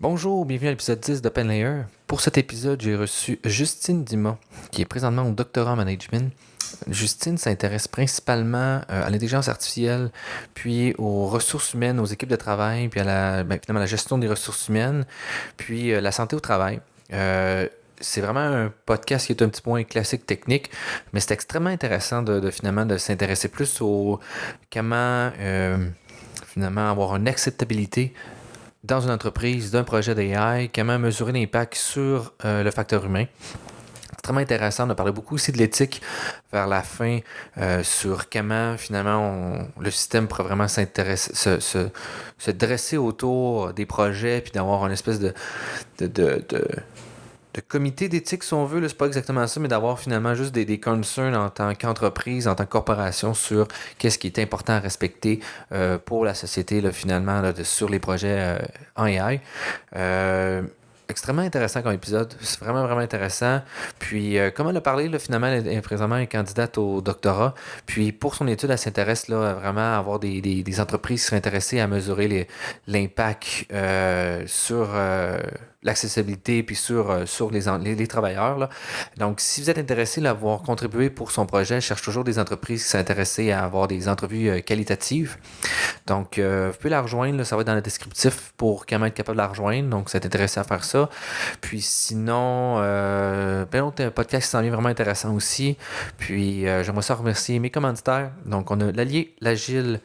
Bonjour, bienvenue à l'épisode 10 d'OpenLayer. Pour cet épisode, j'ai reçu Justine Dima, qui est présentement au doctorat en management. Justine s'intéresse principalement à l'intelligence artificielle, puis aux ressources humaines, aux équipes de travail, puis finalement la gestion des ressources humaines, puis la santé au travail. C'est vraiment un podcast qui est un petit peu moins classique technique, mais c'est extrêmement intéressant finalement de s'intéresser plus au comment finalement avoir une acceptabilité dans une entreprise d'un projet d'AI, comment mesurer l'impact sur le facteur humain. C'est extrêmement intéressant. On a parlé beaucoup aussi de l'éthique vers la fin sur comment finalement le système pourrait vraiment s'intéresser, se dresser autour des projets puis d'avoir une espèce de comité d'éthique, si on veut. Là, c'est pas exactement ça, mais d'avoir finalement juste des concerns en tant qu'entreprise, en tant que corporation sur qu'est-ce qui est important à respecter pour la société, là, finalement, là, sur les projets en AI. Extrêmement intéressant comme épisode. C'est vraiment, vraiment intéressant. Puis, comme elle a parlé, là, finalement, elle est présentement une candidate au doctorat. Puis, pour son étude, elle s'intéresse là, vraiment à avoir des entreprises qui seraient intéressées à mesurer l'impact sur l'accessibilité puis sur les travailleurs. Là. Donc, si vous êtes intéressé à avoir contribué pour son projet, je cherche toujours des entreprises qui sont intéressées à avoir des entrevues qualitatives. Donc, vous pouvez la rejoindre, là, ça va être dans le descriptif pour comment être capable de la rejoindre. Donc, si vous êtes intéressé à faire ça. Puis sinon, un podcast qui s'en vient vraiment intéressant aussi. Puis, j'aimerais ça remercier mes commanditaires. Donc, on a l'Allier, l'Agile,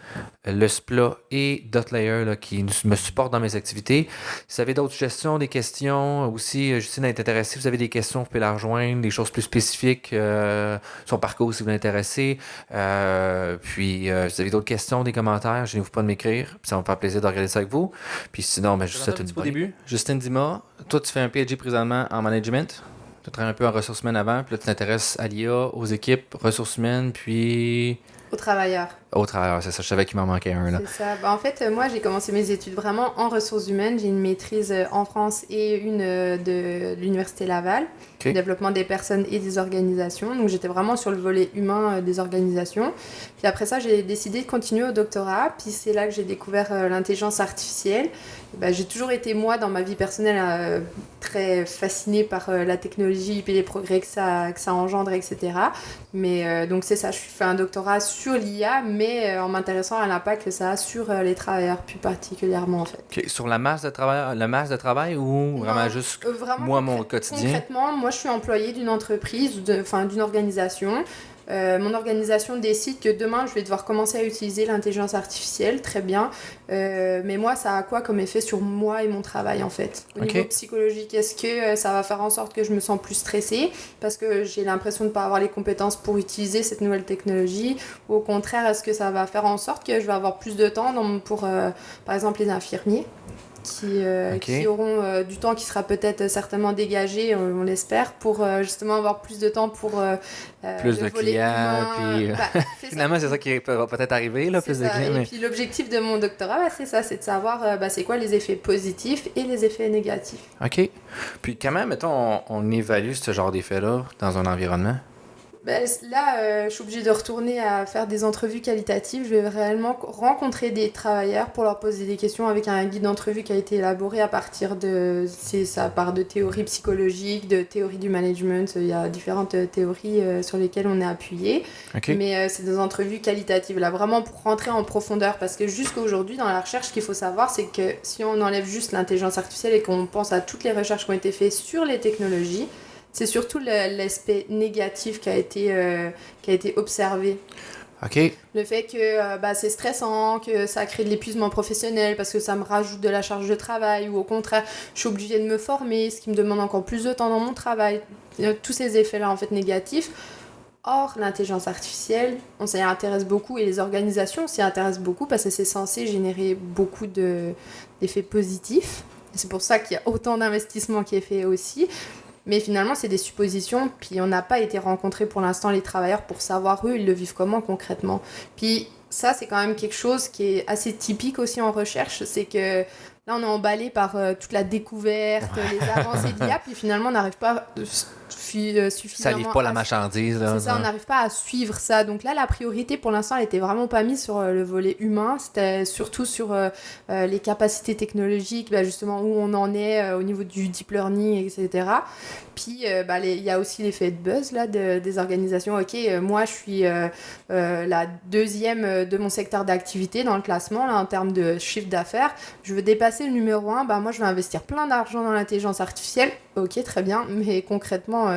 le SPLA et Dotlayer là, qui me supportent dans mes activités. Si vous avez d'autres suggestions, des questions, aussi, Justine est intéressée. Si vous avez des questions, vous pouvez la rejoindre, des choses plus spécifiques, son parcours si vous l'intéressez. Si vous avez d'autres questions, des commentaires, je n'hésitez pas de m'écrire. Puis ça va me faire plaisir de regarder ça avec vous. Puis sinon, je vous souhaite une bonne... Au début, Justine Dima, toi tu fais un PhD présentement en management. Tu travailles un peu en ressources humaines avant, puis là tu t'intéresses à l'IA, aux équipes, ressources humaines, puis... Aux travailleurs. Aux travailleurs, c'est ça, je savais qu'il m'en manquait un là. C'est ça. En fait, moi j'ai commencé mes études vraiment en ressources humaines. J'ai une maîtrise en France et une de l'Université Laval, développement des personnes et des organisations. Donc j'étais vraiment sur le volet humain des organisations. Puis après ça, j'ai décidé de continuer au doctorat. Puis c'est là que j'ai découvert l'intelligence artificielle. J'ai toujours été, moi, dans ma vie personnelle, très fascinée par la technologie et les progrès que ça engendre, etc. Mais donc c'est ça, je fais un doctorat sur l'IA, mais en m'intéressant à l'impact que ça a sur les travailleurs, plus particulièrement, en fait. Okay. Sur la masse de travail ou vraiment juste vraiment moi, mon quotidien? Concrètement, moi, je suis employée d'une entreprise, d'une organisation. Mon organisation décide que demain je vais devoir commencer à utiliser l'intelligence artificielle, très bien, mais moi ça a quoi comme effet sur moi et mon travail en fait au niveau psychologique? Est-ce que ça va faire en sorte que je me sens plus stressée parce que j'ai l'impression de ne pas avoir les compétences pour utiliser cette nouvelle technologie, ou au contraire est-ce que ça va faire en sorte que je vais avoir plus de temps pour par exemple les infirmiers qui auront du temps qui sera peut-être certainement dégagé, on l'espère, pour justement avoir plus de temps pour plus de clients, puis finalement c'est ça qui va peut-être arriver, là, plus de clients. Et puis l'objectif de mon doctorat, c'est ça, c'est de savoir c'est quoi les effets positifs et les effets négatifs. OK. Puis comment, mettons, on évalue ce genre d'effet-là dans un environnement? Là, je suis obligée de retourner à faire des entrevues qualitatives. Je vais réellement rencontrer des travailleurs pour leur poser des questions avec un guide d'entrevue qui a été élaboré à partir ça part de théories psychologiques, de théories du management. Il y a différentes théories sur lesquelles on est appuyé. Mais c'est des entrevues qualitatives, là, vraiment pour rentrer en profondeur. Parce que jusqu'à aujourd'hui, dans la recherche, ce qu'il faut savoir, c'est que si on enlève juste l'intelligence artificielle et qu'on pense à toutes les recherches qui ont été faites sur les technologies, c'est surtout l'aspect négatif qui a été observé. Le fait que c'est stressant, que ça crée de l'épuisement professionnel parce que ça me rajoute de la charge de travail, ou au contraire, je suis obligée de me former, ce qui me demande encore plus de temps dans mon travail. Tous ces effets-là, en fait, négatifs. Or, l'intelligence artificielle, on s'y intéresse beaucoup et les organisations s'y intéressent beaucoup parce que c'est censé générer beaucoup d'effets positifs. Et c'est pour ça qu'il y a autant d'investissements qui est fait aussi. Mais finalement, c'est des suppositions, puis on n'a pas été rencontrer pour l'instant les travailleurs pour savoir, eux, ils le vivent comment concrètement. Puis ça, c'est quand même quelque chose qui est assez typique aussi en recherche, c'est que là, on est emballé par toute la découverte, les avancées de l'IA, puis finalement, on n'arrive pas suffisamment... Ça livre pas la marchandise. Là, c'est ça, on n'arrive pas à suivre ça. Donc là, la priorité, pour l'instant, elle était vraiment pas mise sur le volet humain. C'était surtout sur les capacités technologiques, justement, où on en est au niveau du deep learning, etc. Puis, il y a aussi l'effet de buzz là, des organisations. OK, moi, je suis la deuxième de mon secteur d'activité dans le classement là, en termes de chiffre d'affaires. Je veux dépasser le numéro 1. Moi, je vais investir plein d'argent dans l'intelligence artificielle. OK, très bien. Mais concrètement,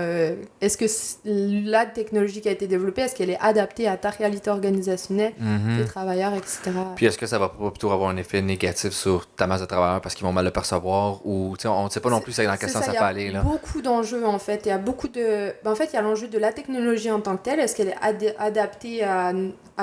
est-ce que la technologie qui a été développée, est-ce qu'elle est adaptée à ta réalité organisationnelle, tes travailleurs, etc. Puis est-ce que ça va pas plutôt avoir un effet négatif sur ta masse de travailleurs parce qu'ils vont mal le percevoir ou on ne sait pas non plus dans quel sens ça peut aller. Il y a beaucoup d'enjeux en fait. Il y a beaucoup de... en fait, il y a l'enjeu de la technologie en tant que telle. Est-ce qu'elle est adaptée à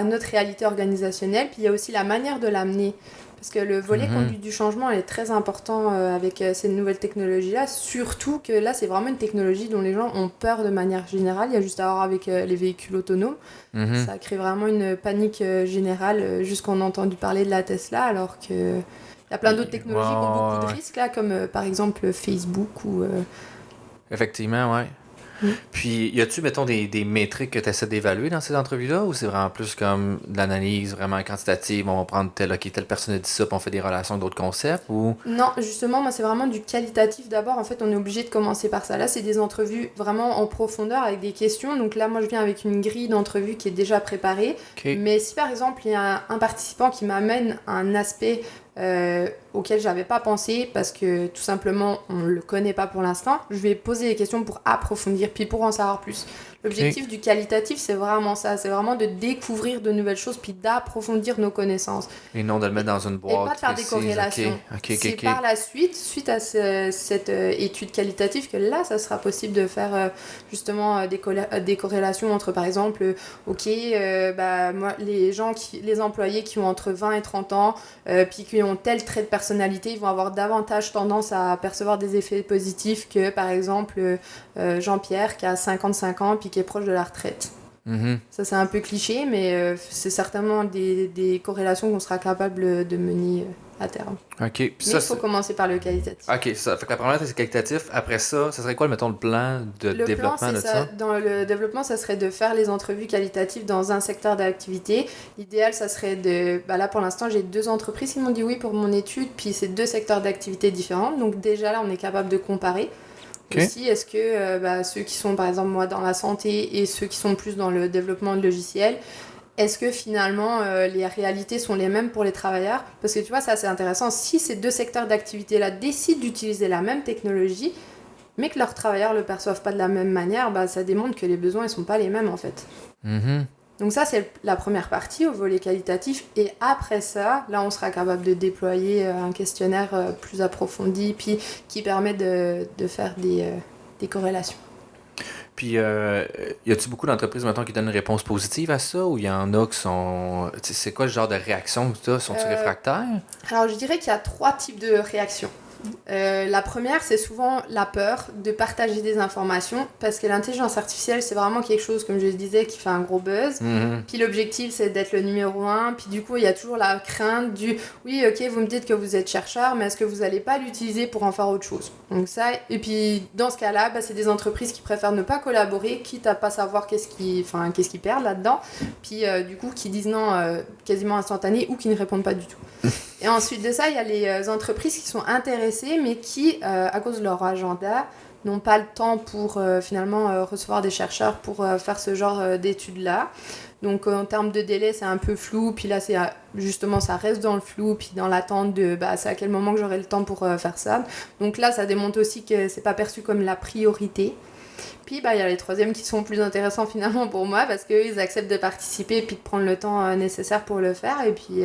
notre réalité organisationnelle? Puis il y a aussi la manière de l'amener. Parce que le volet conduite du changement est très important avec ces nouvelles technologies-là. Surtout que là, c'est vraiment une technologie dont les gens ont peur de manière générale. Il y a juste à voir avec les véhicules autonomes. Ça crée vraiment une panique générale jusqu'on a entendu parler de la Tesla, alors que... il y a plein d'autres technologies qui ont beaucoup de risques, là, comme par exemple Facebook ou... Effectivement, oui. Puis, y a-tu, mettons, des métriques que tu essaies d'évaluer dans ces entrevues-là ou c'est vraiment plus comme de l'analyse vraiment quantitative, on va prendre telle personne a dit ça, puis on fait des relations avec d'autres concepts ou... Non, justement, moi, c'est vraiment du qualitatif d'abord. En fait, on est obligé de commencer par ça. Là, c'est des entrevues vraiment en profondeur avec des questions. Donc là, moi, je viens avec une grille d'entrevues qui est déjà préparée. Okay. Mais si, par exemple, il y a un participant qui m'amène un aspect auquel j'avais pas pensé parce que tout simplement on le connaît pas pour l'instant, je vais poser des questions pour approfondir puis pour en savoir plus. L'objectif du qualitatif, c'est vraiment ça, c'est vraiment de découvrir de nouvelles choses puis d'approfondir nos connaissances. Et non de le mettre dans une boîte. Et pas de faire des corrélations. C'est par la suite à cette étude qualitative que là, ça sera possible de faire justement des corrélations entre, par exemple, moi, les employés qui ont entre 20 et 30 ans, puis qui ont tel trait de personnalité, ils vont avoir davantage tendance à percevoir des effets positifs que, par exemple, Jean-Pierre qui a 55 ans puis qui est proche de la retraite. Ça, c'est un peu cliché, mais c'est certainement des corrélations qu'on sera capable de mener à terme. OK. Mais il faut commencer par le qualitatif. OK, ça fait que la première, c'est qualitatif. Après ça serait quoi, mettons, le plan de développement de ça? Dans le développement, ça serait de faire les entrevues qualitatives dans un secteur d'activité. L'idéal, ça serait de... là, pour l'instant, j'ai 2 entreprises qui m'ont dit oui pour mon étude, puis c'est 2 secteurs d'activité différents. Donc déjà, là, on est capable de comparer. Okay. Aussi, est-ce que ceux qui sont, par exemple, moi, dans la santé et ceux qui sont plus dans le développement de logiciels, est-ce que finalement les réalités sont les mêmes pour les travailleurs? Parce que tu vois, ça c'est intéressant. Si ces 2 secteurs d'activité-là décident d'utiliser la même technologie, mais que leurs travailleurs ne le perçoivent pas de la même manière, ça démontre que les besoins ne sont pas les mêmes en fait. Donc ça, c'est la première partie au volet qualitatif. Et après ça, là, on sera capable de déployer un questionnaire plus approfondi, puis qui permet de faire des corrélations. Puis, y a-t-il beaucoup d'entreprises, maintenant qui donnent une réponse positive à ça, ou il y en a qui sont... C'est quoi le genre de réaction que tu as? Sont-ils réfractaires? Alors, je dirais qu'il y a 3 types de réactions. La première, c'est souvent la peur de partager des informations parce que l'intelligence artificielle, c'est vraiment quelque chose, comme je le disais, qui fait un gros buzz. Puis l'objectif, c'est d'être le numéro 1. Puis du coup, il y a toujours la crainte du oui, ok, vous me dites que vous êtes chercheur, mais est-ce que vous n'allez pas l'utiliser pour en faire autre chose? Donc ça, et puis dans ce cas-là, c'est des entreprises qui préfèrent ne pas collaborer, quitte à pas savoir qu'est-ce qu'ils perdent là-dedans. Puis du coup, qui disent non quasiment instantané ou qui ne répondent pas du tout. Et ensuite de ça, il y a les entreprises qui sont intéressées, mais qui, à cause de leur agenda, n'ont pas le temps pour finalement recevoir des chercheurs pour faire ce genre d'études-là. Donc en termes de délai, c'est un peu flou. Puis là, justement, ça reste dans le flou, puis dans l'attente de c'est à quel moment que j'aurai le temps pour faire ça. Donc là, ça démontre aussi que c'est pas perçu comme la priorité. Puis il y a les troisièmes qui sont plus intéressants finalement pour moi parce qu'ils acceptent de participer et puis de prendre le temps nécessaire pour le faire. Et puis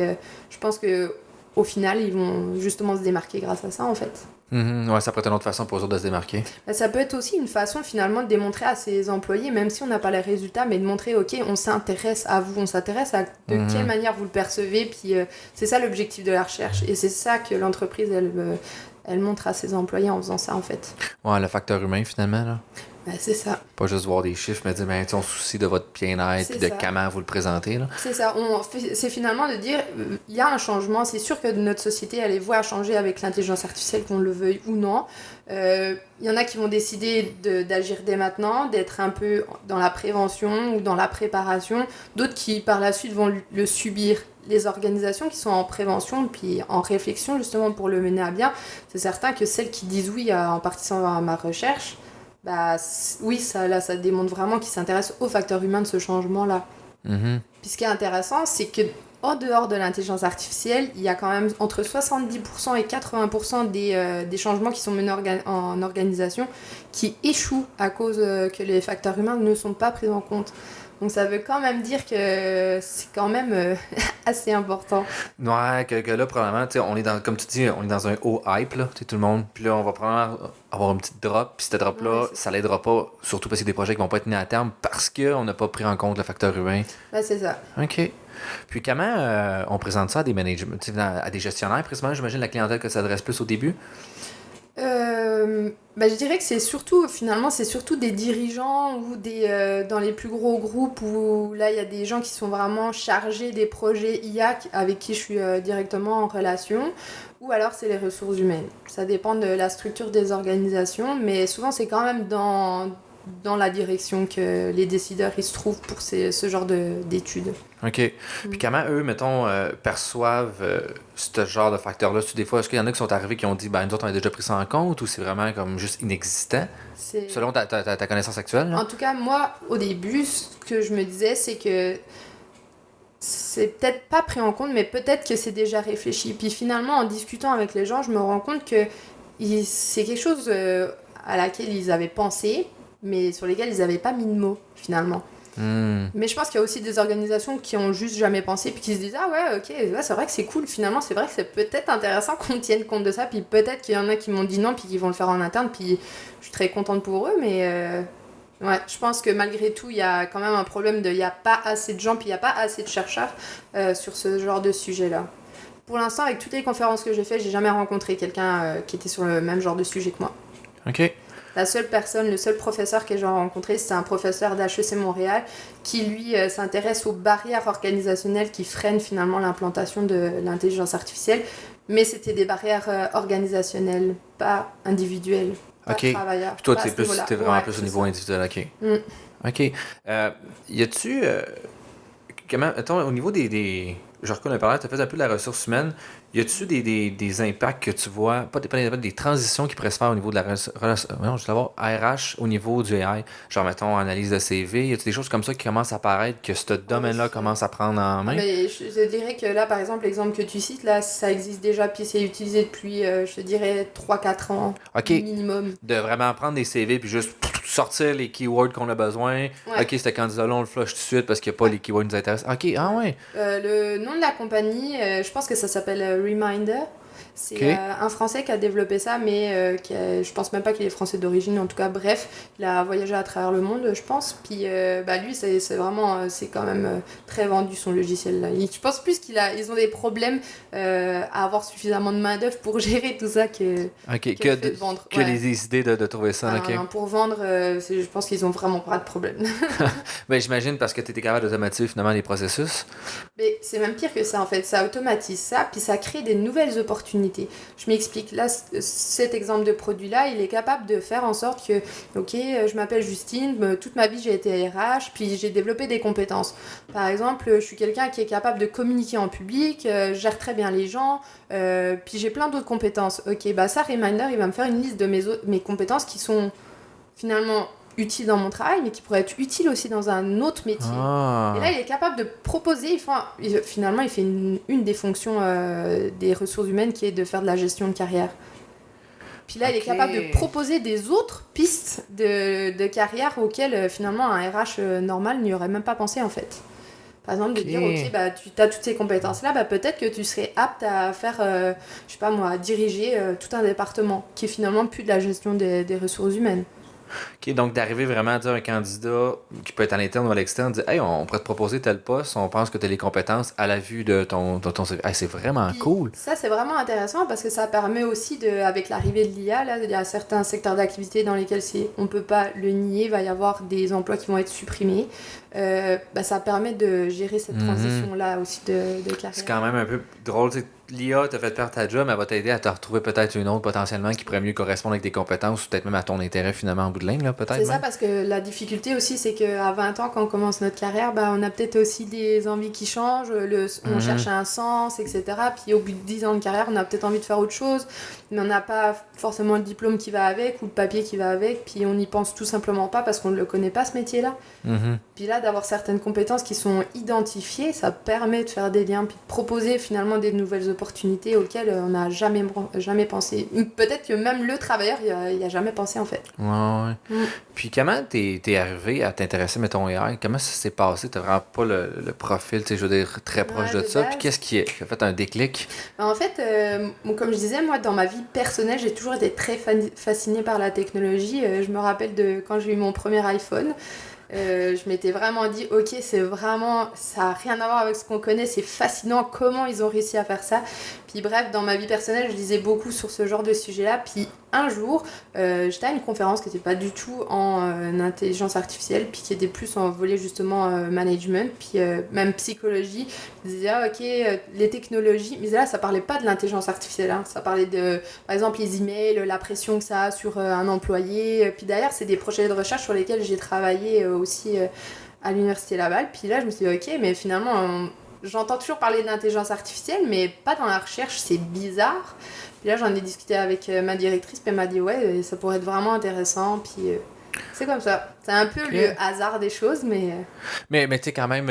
je pense que au final, ils vont justement se démarquer grâce à ça, en fait. Ouais, ça peut être une autre façon pour eux autres de se démarquer. Ça peut être aussi une façon, finalement, de démontrer à ses employés, même si on n'a pas les résultats, mais de montrer, OK, on s'intéresse à vous, on s'intéresse à de quelle manière vous le percevez, puis c'est ça l'objectif de la recherche. Et c'est ça que l'entreprise, elle montre à ses employés en faisant ça, en fait. Ouais, le facteur humain, finalement, là. Ben, c'est ça. Pas juste voir des chiffres, mais dire, ben, on se soucie de votre bien-être C'est et de ça. comment vous le présentez. Là. C'est ça. C'est finalement de dire, il y a un changement. C'est sûr que notre société, elle est vouée à changer avec l'intelligence artificielle, qu'on le veuille ou non. Il y en a qui vont décider d'agir dès maintenant, d'être un peu dans la prévention ou dans la préparation. D'autres qui, par la suite, vont le subir. Les organisations qui sont en prévention puis en réflexion justement pour le mener à bien, c'est certain que celles qui disent oui en participant à ma recherche, bah oui, ça démontre vraiment qu'ils s'intéressent aux facteurs humains de ce changement-là. Mm-hmm. Puis ce qui est intéressant, c'est que en dehors de l'intelligence artificielle, il y a quand même entre 70% et 80% des changements qui sont menés en organisation qui échouent à cause que les facteurs humains ne sont pas pris en compte. Donc ça veut quand même dire que c'est quand même assez important. Ouais, que là, probablement, on est dans, comme tu dis, on est dans un haut hype, là, tout le monde. Puis là, on va probablement avoir une petite drop. Puis cette drop-là, Ouais, ça l'aidera pas, surtout parce qu'il y a des projets qui vont pas être menés à terme parce qu'on n'a pas pris en compte le facteur humain. Ouais, c'est ça. OK. Puis comment on présente ça à des managers, à des gestionnaires, précisément, j'imagine la clientèle que ça s'adresse plus au début? Je dirais que c'est surtout des dirigeants ou dans les plus gros groupes où là il y a des gens qui sont vraiment chargés des projets IA avec qui je suis directement en relation, ou alors c'est les ressources humaines. Ça dépend de la structure des organisations, mais souvent c'est quand même dans la direction que les décideurs ils se trouvent pour ce genre d'études. OK. Puis comment eux, mettons, perçoivent ce genre de facteurs-là? Des fois, est-ce qu'il y en a qui sont arrivés qui ont dit, ben nous autres, on a déjà pris ça en compte, ou c'est vraiment comme juste inexistant, selon ta connaissance actuelle? Là? En tout cas, moi, au début, ce que je me disais, c'est que c'est peut-être pas pris en compte, mais peut-être que c'est déjà réfléchi. Puis finalement, en discutant avec les gens, je me rends compte que c'est quelque chose à laquelle ils avaient pensé, mais sur lesquels ils n'avaient pas mis de mots, finalement. Mais je pense qu'il y a aussi des organisations qui ont juste jamais pensé, puis qui se disent, ah ouais, ok, ouais, c'est vrai que c'est cool, finalement, c'est vrai que c'est peut-être intéressant qu'on tienne compte de ça, puis peut-être qu'il y en a qui m'ont dit non, puis qui vont le faire en interne, puis je suis très contente pour eux, mais ouais, je pense que malgré tout, il y a quand même un problème il n'y a pas assez de gens, puis il n'y a pas assez de chercheurs sur ce genre de sujet-là. Pour l'instant, avec toutes les conférences que j'ai faites, j'ai jamais rencontré quelqu'un qui était sur le même genre de sujet que moi. OK. La seule personne, le seul professeur que j'ai rencontré, c'est un professeur d'HEC Montréal qui, lui, s'intéresse aux barrières organisationnelles qui freinent finalement l'implantation de l'intelligence artificielle. Mais c'était des barrières organisationnelles, pas individuelles, pas travailleurs. Puis toi, t'es vraiment plus au niveau individuel, OK. OK. Y a-tu... comment, attends, au niveau je reconnais parler, tu as fait un peu de la ressource humaine. Y a-tu des impacts que tu vois, pas des transitions qui pourraient se faire au niveau de RH au niveau du AI? Genre, mettons, analyse de CV. Y a-tu des choses comme ça qui commencent à apparaître, que ce domaine-là commence à prendre en main? Mais je dirais que là, par exemple, l'exemple que tu cites, là, ça existe déjà, puis c'est utilisé depuis, je dirais, 3-4 ans minimum. De vraiment prendre des CV, puis juste sortir les keywords qu'on a besoin. Ouais. OK, ce candidat-là, on le flush tout de suite parce qu'il n'y a pas les keywords qui nous intéressent. OK, ah ouais. Le nom de la compagnie, je pense que ça s'appelle Reminder. C'est un Français qui a développé ça, mais je pense même pas qu'il est français d'origine. En tout cas, bref, il a voyagé à travers le monde, je pense. Puis lui, c'est vraiment, c'est quand même très vendu son logiciel là. Je pense plus ils ont des problèmes à avoir suffisamment de main d'œuvre pour gérer tout ça que de vendre. Que les idées de trouver ça. Non, pour vendre, je pense qu'ils ont vraiment pas de problème. Ben, j'imagine parce que tu étais capable d'automatiser finalement les processus. Mais c'est même pire que ça en fait. Ça automatise ça, puis ça crée des nouvelles opportunités. Je m'explique. Là, cet exemple de produit-là, il est capable de faire en sorte que, ok, je m'appelle Justine, toute ma vie j'ai été RH, puis j'ai développé des compétences. Par exemple, je suis quelqu'un qui est capable de communiquer en public, je gère très bien les gens, puis j'ai plein d'autres compétences. Ok, bah ça, Reminder, il va me faire une liste de mes compétences qui sont finalement utile dans mon travail, mais qui pourrait être utile aussi dans un autre métier. Et là, il est capable de proposer, finalement, il fait une des fonctions des ressources humaines qui est de faire de la gestion de carrière. Puis là, il est capable de proposer des autres pistes de carrière auxquelles, finalement, un RH normal n'y aurait même pas pensé, en fait. Par exemple, de dire, ok, bah, tu as toutes ces compétences-là, bah, peut-être que tu serais apte à faire, je sais pas moi, à diriger tout un département, qui est finalement plus de la gestion des ressources humaines. OK, donc d'arriver vraiment à dire à un candidat qui peut être à l'interne ou à l'externe, dire Hey, on pourrait te proposer tel poste, on pense que tu as les compétences à la vue de ton CV. Hey, c'est vraiment Puis, cool. ça, c'est vraiment intéressant parce que ça permet aussi, avec l'arrivée de l'IA, là, il y a certains secteurs d'activité dans lesquels on ne peut pas le nier, il va y avoir des emplois qui vont être supprimés. Ça permet de gérer cette transition-là aussi de carrière. C'est quand même un peu drôle. L'IA t'a fait perdre ta job, mais elle va t'aider à te retrouver peut-être une autre potentiellement qui pourrait mieux correspondre avec tes compétences ou peut-être même à ton intérêt finalement en bout de ligne, là, peut-être. C'est ça, parce que la difficulté aussi, c'est qu'à 20 ans, quand on commence notre carrière, on a peut-être aussi des envies qui changent, on cherche un sens, etc. Puis au bout de 10 ans de carrière, on a peut-être envie de faire autre chose, mais on n'a pas forcément le diplôme qui va avec ou le papier qui va avec, puis on n'y pense tout simplement pas parce qu'on ne le connaît pas, ce métier-là. Puis là, d'avoir certaines compétences qui sont identifiées, ça permet de faire des liens, puis de proposer finalement des nouvelles opportunités auxquelles on n'a jamais pensé. Peut-être que même le travailleur, il n'y a jamais pensé en fait. Ouais. Puis comment t'es arrivé à t'intéresser, mettons, AI? Comment ça s'est passé? T'as vraiment pas le profil, je veux dire, très proche de ça. Puis qu'est-ce qui a fait un déclic? En fait, comme je disais, moi, dans ma vie personnelle, j'ai toujours été très fascinée par la technologie. Je me rappelle de quand j'ai eu mon premier iPhone. Je m'étais vraiment dit, ok, c'est vraiment, ça n'a rien à voir avec ce qu'on connaît, c'est fascinant comment ils ont réussi à faire ça. Puis bref, dans ma vie personnelle, je lisais beaucoup sur ce genre de sujet-là. Puis un jour, j'étais à une conférence qui n'était pas du tout en intelligence artificielle, puis qui était plus en volet justement management, puis même psychologie. Je disais, ok, les technologies, mais là, ça parlait pas de l'intelligence artificielle, hein. Ça parlait de, par exemple, les emails, la pression que ça a sur un employé. Puis d'ailleurs, c'est des projets de recherche sur lesquels j'ai travaillé aussi à l'Université Laval. Puis là, je me suis dit, ok, mais finalement, j'entends toujours parler d'intelligence artificielle, mais pas dans la recherche, c'est bizarre. Puis là, j'en ai discuté avec ma directrice, puis elle m'a dit, ouais, ça pourrait être vraiment intéressant. Puis c'est comme ça. C'est un peu le hasard des choses, mais... Mais tu sais, quand même,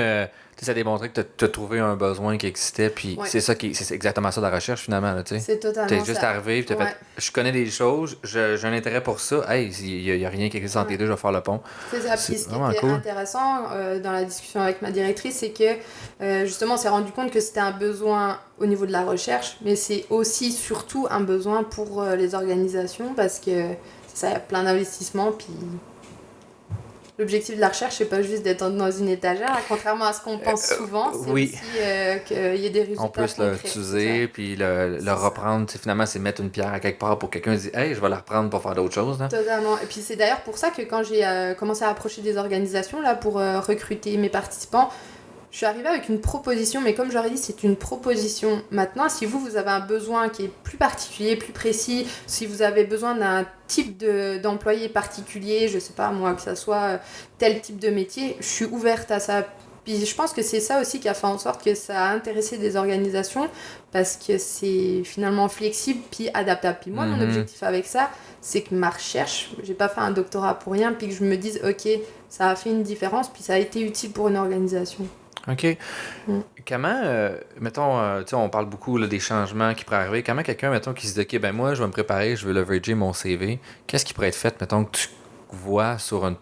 ça a démontré que tu as trouvé un besoin qui existait, puis c'est exactement ça la recherche finalement, tu sais. C'est totalement ça. T'es juste arrivé, puis t'as Ouais. fait, je connais des choses, j'ai un intérêt pour ça, hey, il y a rien qui existe entre les deux, je vais faire le pont. C'est ça. Puis ce qui était intéressant dans la discussion avec ma directrice, c'est que justement, on s'est rendu compte que c'était un besoin au niveau de la recherche, mais c'est aussi surtout un besoin pour les organisations, parce que ça, il y a plein d'investissements, puis... L'objectif de la recherche, c'est pas juste d'être dans une étagère, contrairement à ce qu'on pense souvent, c'est aussi qu'il y ait des résultats. On peut se l'utiliser, puis le reprendre. Finalement, c'est mettre une pierre à quelque part pour quelqu'un dire Hey, je vais la reprendre pour faire d'autres choses. Là. Totalement. Et puis c'est d'ailleurs pour ça que quand j'ai commencé à approcher des organisations là, pour recruter mes participants, je suis arrivée avec une proposition, mais comme j'aurais dit, c'est une proposition. Maintenant, si vous avez un besoin qui est plus particulier, plus précis, si vous avez besoin d'un type d'employé particulier, je sais pas moi, que ça soit tel type de métier, je suis ouverte à ça. Puis je pense que c'est ça aussi qui a fait en sorte que ça a intéressé des organisations, parce que c'est finalement flexible puis adaptable. Puis moi, mon objectif avec ça, c'est que ma recherche, j'ai pas fait un doctorat pour rien, puis que je me dise, ok, ça a fait une différence, puis ça a été utile pour une organisation. OK. Comment, mettons, on parle beaucoup là, des changements qui pourraient arriver. Comment quelqu'un, mettons, qui se dit, OK, ben moi, je vais me préparer, je veux leverager mon CV. Qu'est-ce qui pourrait être fait, mettons, que tu vois sur un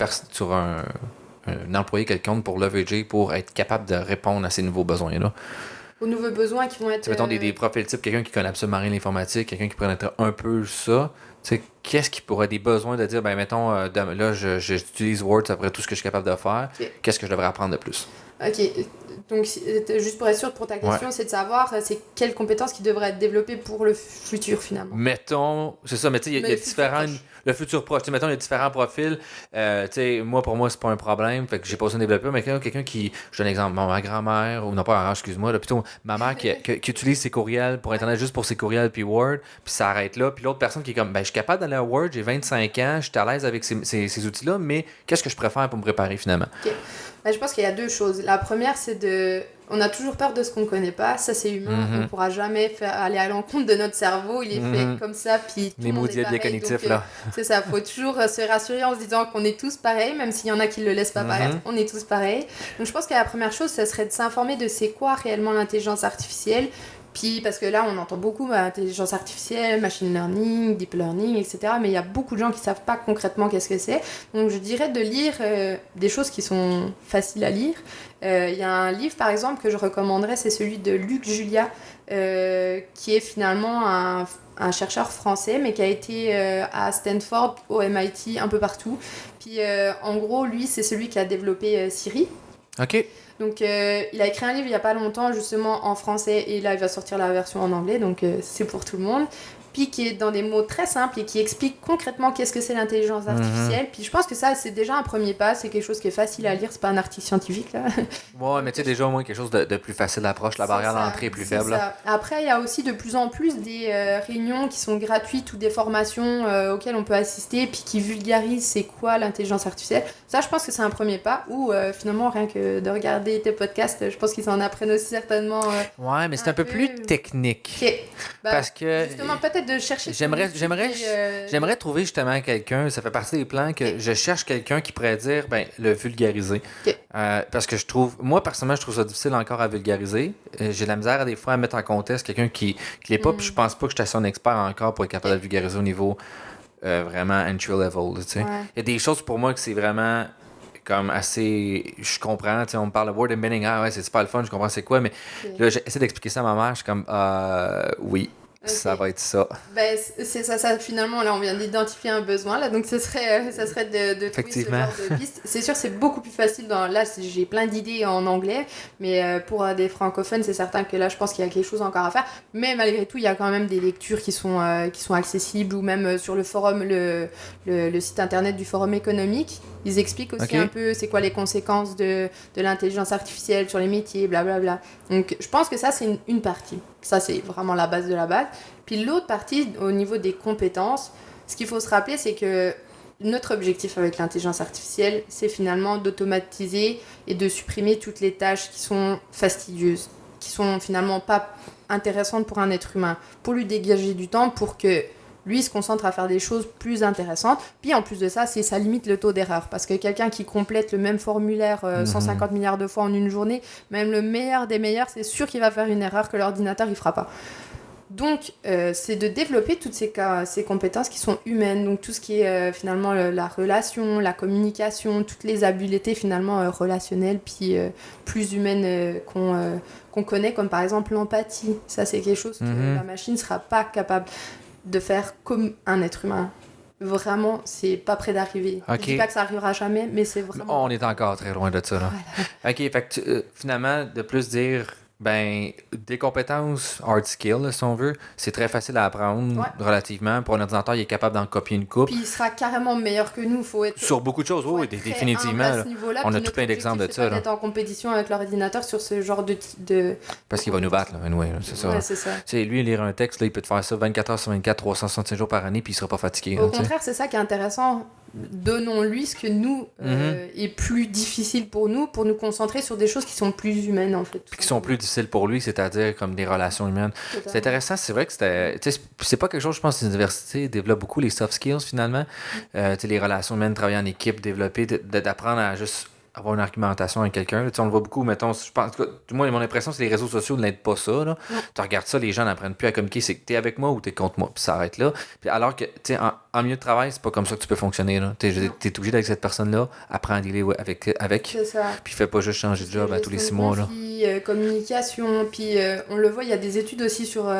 employé quelconque pour leverager, pour être capable de répondre à ces nouveaux besoins-là? Aux nouveaux besoins qui vont être... Mettons des profils types, quelqu'un qui connaît absolument rien l'informatique, quelqu'un qui pourrait être un peu ça. Qu'est-ce qui pourrait des besoins de dire, ben mettons, là, j'utilise Word, c'est après tout ce que je suis capable de faire. Okay. Qu'est-ce que je devrais apprendre de plus? Ok, donc juste pour être sûr pour ta question, c'est de savoir c'est quelles compétences qui devraient être développées pour le futur finalement. Mettons, c'est ça, mais tu sais, il y a différents... Le futur proche, mettons, il y a différents profils. Pour moi, c'est pas un problème, fait que j'ai pas besoin de développer, mais quelqu'un qui... Je donne un exemple, ma grand-mère, ou non pas, excuse-moi, là, plutôt ma mère qui utilise ses courriels pour Internet juste pour ses courriels puis Word, puis ça arrête là. Puis l'autre personne qui est comme, ben je suis capable d'aller à Word, j'ai 25 ans, je suis à l'aise avec ces outils-là, mais qu'est-ce que je préfère pour me préparer finalement? Okay. Ben, je pense qu'il y a deux choses. La première, c'est de... On a toujours peur de ce qu'on ne connaît pas. Ça, c'est humain. On ne pourra jamais aller à l'encontre de notre cerveau. Il est fait comme ça. Puis les maudits biais cognitifs, là. C'est ça. Il faut toujours se rassurer en se disant qu'on est tous pareils, même s'il y en a qui ne le laissent pas paraître. On est tous pareils. Donc, je pense que la première chose, ça serait de s'informer de c'est quoi réellement l'intelligence artificielle. Puis, parce que là, on entend beaucoup intelligence artificielle, machine learning, deep learning, etc. Mais il y a beaucoup de gens qui ne savent pas concrètement qu'est-ce que c'est. Donc, je dirais de lire des choses qui sont faciles à lire. Il y a un livre, par exemple, que je recommanderais, c'est celui de Luc Julia, qui est finalement un chercheur français, mais qui a été à Stanford, au MIT, un peu partout. Puis, en gros, lui, c'est celui qui a développé Siri. OK. Donc, il a écrit un livre il n'y a pas longtemps, justement en français, et là, il va sortir la version en anglais, donc c'est pour tout le monde. Puis qui est dans des mots très simples et qui explique concrètement qu'est-ce que c'est l'intelligence artificielle. Puis je pense que ça, c'est déjà un premier pas, c'est quelque chose qui est facile à lire, c'est pas un article scientifique, là. Ouais, mais tu sais, déjà, au moins, quelque chose de plus facile d'approche, la barrière d'entrée est plus faible. Ça. Après, il y a aussi de plus en plus des réunions qui sont gratuites ou des formations auxquelles on peut assister, puis qui vulgarisent c'est quoi l'intelligence artificielle. Ça, je pense que c'est un premier pas, ou finalement, rien que de regarder tes podcasts, je pense qu'ils en apprennent aussi certainement. Ouais, mais c'est un peu plus technique. Ok. Parce que... Justement, peut-être de chercher... J'aimerais trouver justement quelqu'un, ça fait partie des plans que je cherche quelqu'un qui pourrait dire, le vulgariser. Okay. Parce que moi personnellement, je trouve ça difficile encore à vulgariser. J'ai de la misère des fois à mettre en contexte quelqu'un qui l'est pas, puis je pense pas que je suis assez un expert encore pour être capable de vulgariser au niveau vraiment entry level. Tu sais. Ouais. Il y a des choses pour moi que c'est vraiment comme assez... Je comprends, tu sais, on me parle de word embedding, ouais, c'est super le fun, je comprends c'est quoi, mais là, j'essaie d'expliquer ça à ma mère, je suis comme, oui. Okay. Ça va être ça. Ben, c'est ça, finalement, là, on vient d'identifier un besoin, là, donc ça serait de trouver ce genre de piste. C'est sûr, c'est beaucoup plus facile. Là, j'ai plein d'idées en anglais, mais pour des francophones, c'est certain que là, je pense qu'il y a quelque chose encore à faire. Mais malgré tout, il y a quand même des lectures qui sont accessibles, ou même sur le forum, le site internet du Forum économique. Ils expliquent aussi un peu c'est quoi les conséquences de l'intelligence artificielle sur les métiers, blablabla. Donc, je pense que ça, c'est une partie. Ça, c'est vraiment la base de la base. Puis l'autre partie, au niveau des compétences, ce qu'il faut se rappeler, c'est que notre objectif avec l'intelligence artificielle, c'est finalement d'automatiser et de supprimer toutes les tâches qui sont fastidieuses, qui sont finalement pas intéressantes pour un être humain, pour lui dégager du temps pour que lui se concentre à faire des choses plus intéressantes. Puis en plus de ça, ça limite le taux d'erreur. Parce que quelqu'un qui complète le même formulaire 150 milliards de fois en une journée, même le meilleur des meilleurs, c'est sûr qu'il va faire une erreur que l'ordinateur il fera pas. Donc, c'est de développer toutes ces compétences qui sont humaines. Donc, tout ce qui est finalement la relation, la communication, toutes les habiletés finalement relationnelles, puis plus humaines qu'on connaît, comme par exemple l'empathie. Ça, c'est quelque chose que la machine ne sera pas capable de faire comme un être humain. Vraiment, c'est pas près d'arriver. Okay. Je dis pas que ça arrivera jamais, mais c'est vraiment... On est encore très loin de ça, là. Voilà. OK, fait que finalement, de plus dire... des compétences hard skill, si on veut, c'est très facile à apprendre relativement. Pour un ordinateur, il est capable d'en copier une coupe. Puis il sera carrément meilleur que nous. Faut être sur beaucoup de choses, oui, définitivement. À ce niveau-là, on a tout plein d'exemples de ça. D'être en compétition avec l'ordinateur sur ce genre de... Parce qu'il va nous battre, là, anyway, c'est ça. Ouais, c'est ça. T'sais, lui, lire un texte, là, il peut te faire ça 24 heures sur 24, 365 jours par année, puis il sera pas fatigué. Au contraire, c'est ça qui est intéressant. Donnons-lui ce que nous est plus difficile pour nous concentrer sur des choses qui sont plus humaines en fait. Puis qui sont plus difficiles pour lui, c'est-à-dire comme des relations humaines. C'est intéressant, c'est vrai que c'est pas quelque chose, je pense, que les universités développent beaucoup les soft skills finalement. Les relations humaines, travailler en équipe, développer, d'apprendre à juste avoir une argumentation avec quelqu'un. On le voit beaucoup, mettons, je pense, moi, mon impression, c'est que les réseaux sociaux ne l'aident pas ça. Là. Tu regardes ça, les gens n'apprennent plus à communiquer, c'est que t'es avec moi ou t'es contre moi, puis ça arrête là. Puis alors que, en milieu de travail, c'est pas comme ça que tu peux fonctionner. T'es obligé d'être cette personne-là, apprends à dealer avec. C'est ça. Puis fais pas juste changer de job à tous les 6 mois. Là. Communication, puis on le voit, il y a des études aussi sur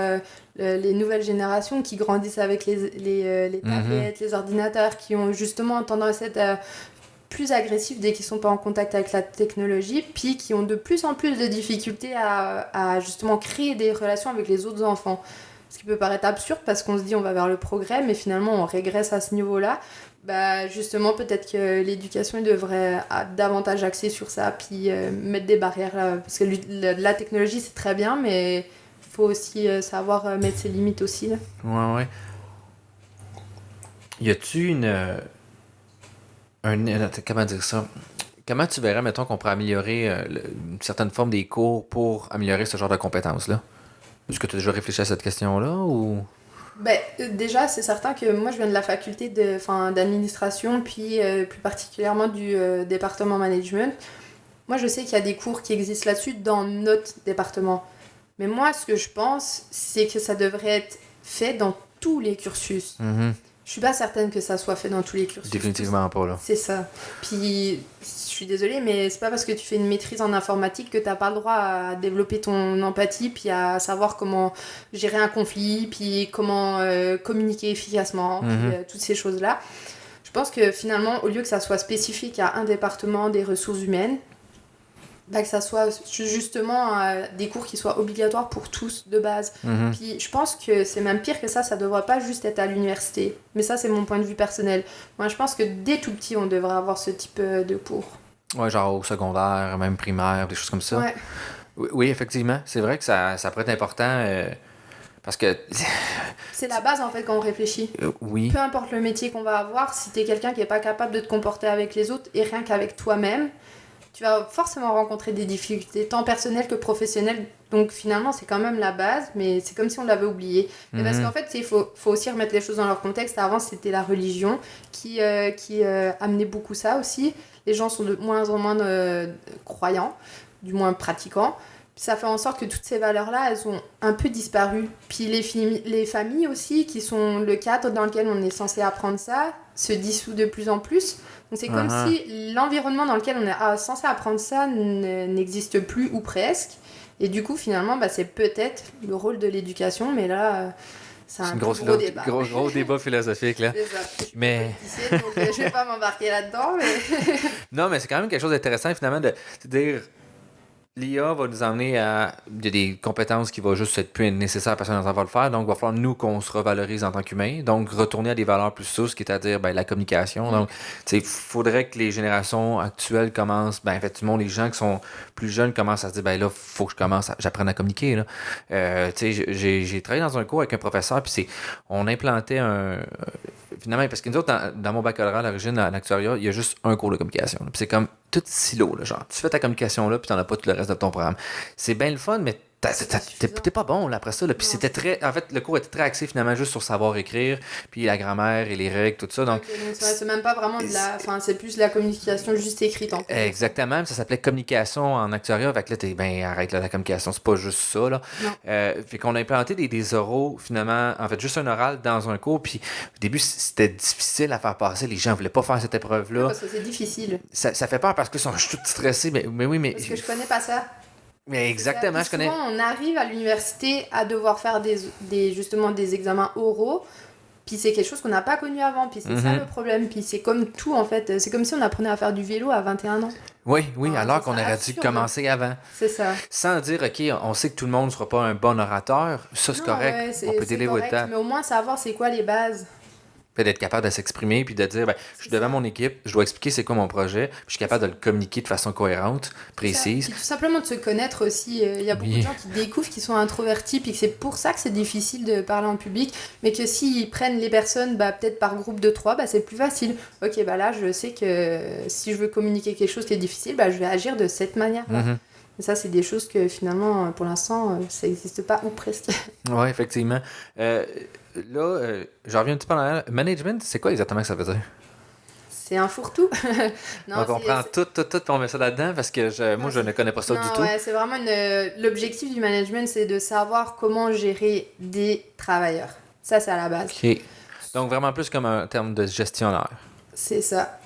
les nouvelles générations qui grandissent avec les tablettes, les ordinateurs, qui ont justement tendance à être plus agressifs dès qu'ils sont pas en contact avec la technologie, puis qui ont de plus en plus de difficultés à justement créer des relations avec les autres enfants. Ce qui peut paraître absurde parce qu'on se dit on va vers le progrès, mais finalement on régresse à ce niveau-là. Bah justement, peut-être que l'éducation devrait davantage axer sur ça, puis mettre des barrières là, parce que la technologie c'est très bien, mais il faut aussi savoir mettre ses limites aussi. Là. Ouais. Y a-tu comment dire ça? Comment tu verrais, mettons, qu'on pourrait améliorer une certaine forme des cours pour améliorer ce genre de compétences-là? Est-ce que tu as déjà réfléchi à cette question-là ou... Déjà, c'est certain que moi, je viens de la faculté d'administration, puis plus particulièrement du département management. Moi, je sais qu'il y a des cours qui existent là-dessus dans notre département. Mais moi, ce que je pense, c'est que ça devrait être fait dans tous les cursus. Je suis pas certaine que ça soit fait dans tous les cursus. Définitivement pas, là. C'est ça. Puis, je suis désolée, mais c'est pas parce que tu fais une maîtrise en informatique que t'as pas le droit à développer ton empathie, puis à savoir comment gérer un conflit, puis comment communiquer efficacement, puis toutes ces choses-là. Je pense que finalement, au lieu que ça soit spécifique à un département des ressources humaines, que ça soit justement des cours qui soient obligatoires pour tous de base. Puis je pense que c'est même pire que ça devrait pas juste être à l'université. Mais ça, c'est mon point de vue personnel. Moi, je pense que dès tout petit, on devrait avoir ce type de cours. Ouais, genre au secondaire, même primaire, des choses comme ça. Ouais. Oui, effectivement. C'est vrai que ça pourrait être important parce que... C'est la base, en fait, quand on réfléchit. Oui. Peu importe le métier qu'on va avoir, si t'es quelqu'un qui est pas capable de te comporter avec les autres et rien qu'avec toi-même, tu vas forcément rencontrer des difficultés, tant personnelles que professionnelles. Donc finalement, c'est quand même la base, mais c'est comme si on l'avait oublié. Mais parce qu'en fait, il faut aussi remettre les choses dans leur contexte. Avant, c'était la religion qui amenait beaucoup ça aussi. Les gens sont de moins en moins croyants, du moins pratiquants. Ça fait en sorte que toutes ces valeurs-là, elles ont un peu disparu. Puis les familles aussi, qui sont le cadre dans lequel on est censé apprendre ça, se dissout de plus en plus. Donc c'est comme si l'environnement dans lequel on est censé apprendre ça n'existe plus ou presque. Et du coup, finalement, c'est peut-être le rôle de l'éducation, mais là, c'est un gros débat. Gros débat philosophique, là. C'est ça. Je suis mais... donc je vais pas m'embarquer là-dedans, mais... Non, mais c'est quand même quelque chose d'intéressant, finalement, de dire... L'IA va nous emmener à des compétences qui vont juste être plus nécessaires à personne d'autre va le faire. Donc, il va falloir, nous, qu'on se revalorise en tant qu'humains. Donc, retourner à des valeurs plus sources, qui est à dire la communication. Donc, il faudrait que les générations actuelles commencent, effectivement, les gens qui sont plus jeunes commencent à se dire, là, il faut que j'apprenne à communiquer. Là. J'ai travaillé dans un cours avec un professeur, puis on implantait finalement, parce que nous autres, dans mon baccalauréat à l'origine, en actuariat, il y a juste un cours de communication. Puis c'est comme tout silo, là, genre. Tu fais ta communication là, puis t'en as pas tout le reste de ton programme. C'est bien le fun, mais t'es pas bon là, après ça. Là. Puis c'était très. En fait, le cours était très axé finalement juste sur savoir écrire, puis la grammaire et les règles, tout ça. Donc, c'est même pas vraiment de la. Enfin, c'est plus de la communication juste écrite en fait. Exactement. Ça s'appelait communication en actuariat. Fait que là, arrête là, la communication, c'est pas juste ça. Là. Fait qu'on a implanté des oraux, finalement, en fait, juste un oral dans un cours. Puis au début, c'était difficile à faire passer. Les gens voulaient pas faire cette épreuve-là. Parce que c'est difficile. Ça fait peur parce qu'ils sont tout stressés. Mais oui, mais. Parce que je connais pas ça. Mais exactement, je connais. Souvent, on arrive à l'université à devoir faire justement des examens oraux, puis c'est quelque chose qu'on n'a pas connu avant, puis c'est ça le problème. Puis c'est comme tout en fait, c'est comme si on apprenait à faire du vélo à 21 ans. Oui, alors qu'on aurait dû commencer avant. C'est ça. Sans dire, OK, on sait que tout le monde ne sera pas un bon orateur, ça c'est correct, on peut délivrer le temps. Mais au moins savoir c'est quoi les bases. Puis d'être capable de s'exprimer, puis de dire, je suis devant mon équipe, je dois expliquer c'est quoi mon projet, puis je suis capable de le communiquer de façon cohérente, précise. Puis tout simplement de se connaître aussi. Il y a beaucoup de gens qui découvrent qu'ils sont introvertis, puis que c'est pour ça que c'est difficile de parler en public, mais que s'ils prennent les personnes, peut-être par groupe de 3, c'est plus facile. Ok, là, je sais que si je veux communiquer quelque chose qui est difficile, je vais agir de cette manière-là. Et ça, c'est des choses que finalement, pour l'instant, ça n'existe pas ou presque. Oui, effectivement. Là, je reviens un petit peu en arrière. Management, c'est quoi exactement que ça veut dire? C'est un fourre-tout. Donc, on prend tout, on met ça là-dedans parce que moi, je ne connais pas ça du tout. C'est vraiment l'objectif du management, c'est de savoir comment gérer des travailleurs. Ça, c'est à la base. OK. Donc, vraiment plus comme un terme de gestionnaire. C'est ça.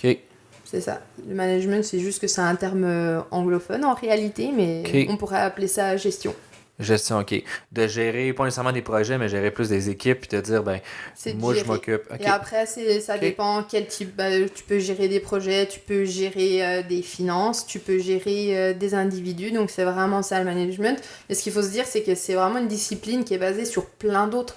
OK. C'est ça. Le management, c'est juste que c'est un terme anglophone en réalité, mais on pourrait appeler ça gestion. Gestion, OK. De gérer, pas nécessairement des projets, mais gérer plus des équipes, puis te dire, moi, je m'occupe. Okay. Et après, ça dépend quel type. Tu peux gérer des projets, tu peux gérer des finances, tu peux gérer des individus. Donc, c'est vraiment ça, le management. Mais ce qu'il faut se dire, c'est que c'est vraiment une discipline qui est basée sur plein d'autres.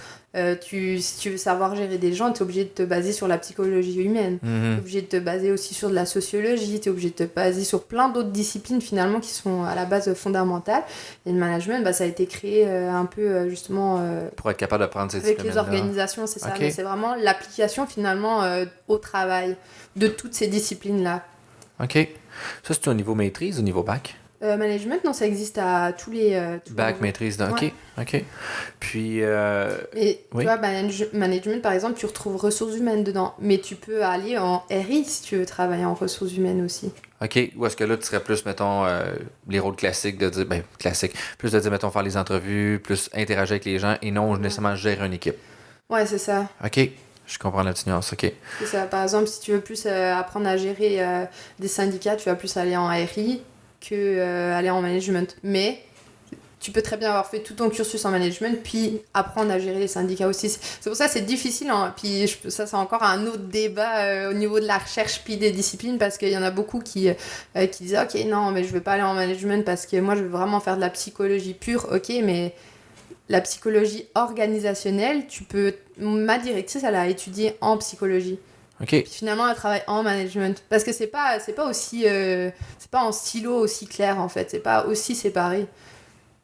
Si tu veux savoir gérer des gens, tu es obligé de te baser sur la psychologie humaine. Tu es obligé de te baser aussi sur de la sociologie. Tu es obligé de te baser sur plein d'autres disciplines finalement qui sont à la base fondamentales. Et le management, ça a été créé un peu justement... pour être capable de prendre ces disciplines-là. Avec les organisations, c'est ça. Mais c'est vraiment l'application finalement au travail de toutes ces disciplines-là. OK. Ça, c'est au niveau maîtrise, au niveau bac? Management, non, ça existe à tous les... Bac, maîtrise, OK. Ouais. OK. Puis, Et tu oui. vois, management, par exemple, tu retrouves ressources humaines dedans. Mais tu peux aller en RI si tu veux travailler en ressources humaines aussi. OK. Ou est-ce que là, tu serais plus, mettons, les rôles classiques de dire, plus de dire, mettons, faire les entrevues, plus interagir avec les gens et non nécessairement gérer une équipe. Ouais, c'est ça. OK. Je comprends la petite nuance. OK. C'est ça. Par exemple, si tu veux plus apprendre à gérer des syndicats, tu vas plus aller en RI que aller en management. Mais tu peux très bien avoir fait tout ton cursus en management, puis apprendre à gérer les syndicats aussi. C'est pour ça que c'est difficile. Hein. Puis ça, c'est encore un autre débat au niveau de la recherche puis des disciplines, parce qu'il y en a beaucoup qui disent « Ok, non, mais je ne veux pas aller en management parce que moi, je veux vraiment faire de la psychologie pure. » Ok, mais la psychologie organisationnelle, ma directrice, elle a étudié en psychologie. OK. Puis finalement, elle travaille en management. Parce que c'est pas aussi... c'est pas en silo aussi clair, en fait. C'est pas aussi séparé.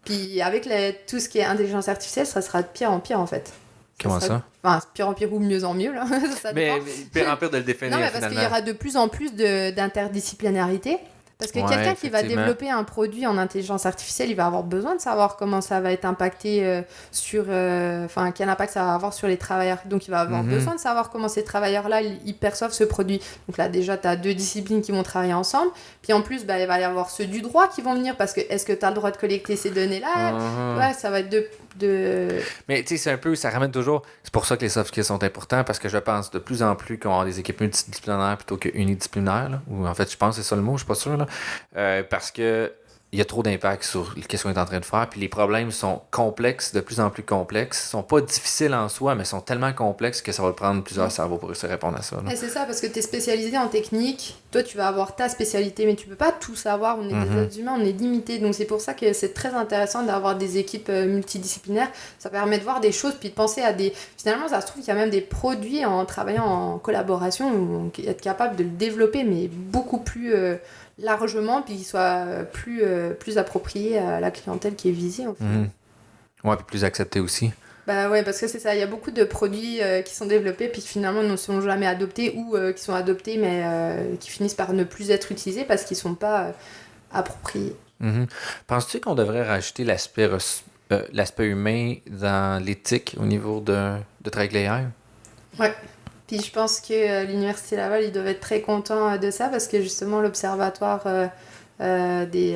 Puis avec tout ce qui est intelligence artificielle, ça sera de pire en pire, en fait. Comment ça? Enfin, pire en pire ou mieux en mieux, là. Ça Mais dépend. pire en pire de le définir, Non, mais parce finalement. qu'il y aura de plus en plus d'interdisciplinarité. Parce que Ouais, quelqu'un qui va effectivement. développer un produit en intelligence artificielle, il va avoir besoin de savoir comment ça va être impacté enfin, quel impact ça va avoir sur les travailleurs. Donc, il va avoir besoin de savoir comment ces travailleurs-là, ils perçoivent ce produit. Donc là, déjà, tu as deux disciplines qui vont travailler ensemble. Puis en plus, il va y avoir ceux du droit qui vont venir parce que est-ce que tu as le droit de collecter ces données-là? Ouais, ça va être Mais tu sais, c'est un peu, ça ramène toujours. C'est pour ça que les soft skills sont importants, parce que je pense de plus en plus qu'on va avoir des équipes multidisciplinaires plutôt que unidisciplinaires. Là. Ou en fait, je pense que c'est ça le mot, je suis pas sûr. Là. Parce que il y a trop d'impact sur ce qu'on est en train de faire. Puis les problèmes sont complexes, de plus en plus complexes. Ils sont pas difficiles en soi, mais sont tellement complexes que ça va prendre plusieurs cerveaux pour se répondre à ça. Là. Et c'est ça, parce que tu es spécialisé en technique. Toi, tu vas avoir ta spécialité, mais tu peux pas tout savoir. On est des êtres humains, on est limité. Donc, c'est pour ça que c'est très intéressant d'avoir des équipes multidisciplinaires. Ça permet de voir des choses, puis de penser à des... Finalement, ça se trouve qu'il y a même des produits en travaillant en collaboration, où être capable de le développer, mais beaucoup plus largement, puis qu'il soit plus approprié à la clientèle qui est visée, en fait. Ouais, puis plus accepté aussi. Bah ouais, parce que c'est ça, il y a beaucoup de produits qui sont développés puis qui finalement ne sont jamais adoptés ou qui sont adoptés mais qui finissent par ne plus être utilisés parce qu'ils sont pas appropriés. Penses-tu qu'on devrait rajouter l'aspect humain dans l'éthique au niveau de travail avec l'AI? Ouais. Puis je pense que l'Université Laval, ils doivent être très contents de ça parce que justement l'observatoire de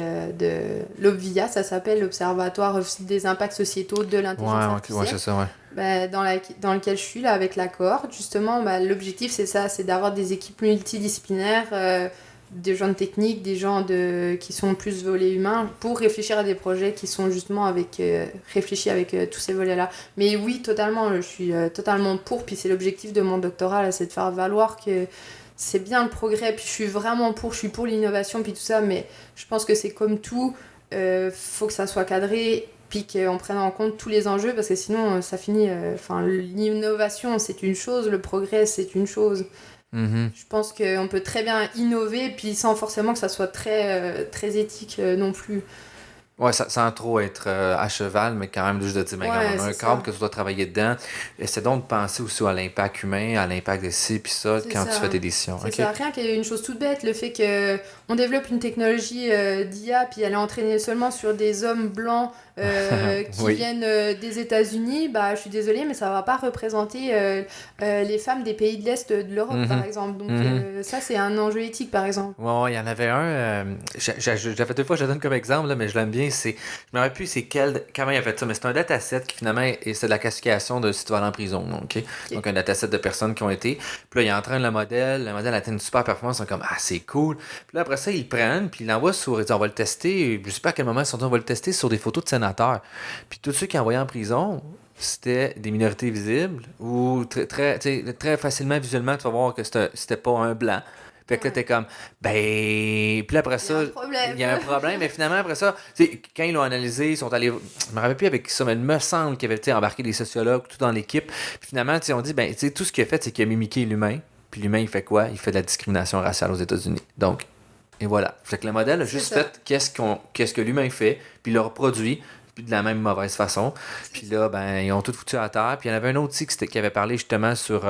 l'OBVIA, ça s'appelle l'Observatoire des impacts sociétaux de l'intelligence artificielle. Ouais, c'est ça, ouais. Bah, dans lequel je suis là avec la cohorte, justement, bah, l'objectif c'est ça, c'est d'avoir des équipes multidisciplinaires, des gens de technique, des gens qui sont plus volets humains, pour réfléchir à des projets qui sont justement réfléchis avec tous ces volets-là. Mais oui, totalement, je suis totalement pour, puis c'est l'objectif de mon doctorat, là, c'est de faire valoir que c'est bien le progrès, puis je suis pour l'innovation, puis tout ça, mais je pense que c'est comme tout, faut que ça soit cadré, puis qu'on prenne en compte tous les enjeux, parce que sinon, ça finit... l'innovation, c'est une chose, le progrès, c'est une chose. Je pense qu'on peut très bien innover, puis sans forcément que ça soit très, très éthique non plus. Ouais, sans trop être à cheval, mais quand même juste de dire, mais Ouais, on a un c'est cadre ça. que tu dois travailler dedans. Essaie donc de penser aussi à l'impact humain, à l'impact de ci puis ça, C'est quand ça. tu fais tes décisions. C'est OK. ça, rien qu'une chose toute bête, le fait qu'on développe une technologie d'IA, puis elle est entraînée seulement sur des hommes blancs qui Oui. viennent des États-Unis, bah, je suis désolée, mais ça va pas représenter les femmes des pays de l'Est de l'Europe, par exemple. Donc ça, c'est un enjeu éthique, par exemple. Ouais, il y en avait un. J'avais deux fois, je le donne comme exemple, là, mais je l'aime bien. Je me rappelle plus comment il a fait ça, mais c'est un dataset qui finalement, c'est de la classification de si tu vas aller en prison. Donc, donc un dataset de personnes qui ont été. Puis là, il entraîne le modèle atteint une super performance, ils sont comme ah, c'est cool. Puis là, après ça, ils le prennent, puis ils l'envoient ils disent on va le tester. Je sais pas à quel moment ils sont dit on va le tester sur des photos de sénateurs. Puis tous ceux qui envoyaient en prison, c'était des minorités visibles ou très facilement visuellement, tu vas voir que c'était pas un blanc. Fait que là, t'es comme, puis après ça, il y a un problème, mais finalement, après ça, quand ils l'ont analysé, ils sont allés, je me rappelle plus avec qui ça, mais il me semble qu'il y avait embarqué des sociologues, tout dans l'équipe. Puis finalement, on dit, tout ce qu'il a fait, c'est qu'il a mimiqué l'humain. Puis l'humain, il fait quoi? Il fait de la discrimination raciale aux États-Unis. Donc, et voilà. Fait que le modèle a juste fait qu'est-ce que l'humain fait, puis il l'a reproduit, puis de la même mauvaise façon. Puis là, ils ont tout foutu à terre. Puis il y en avait un autre aussi qui avait parlé justement sur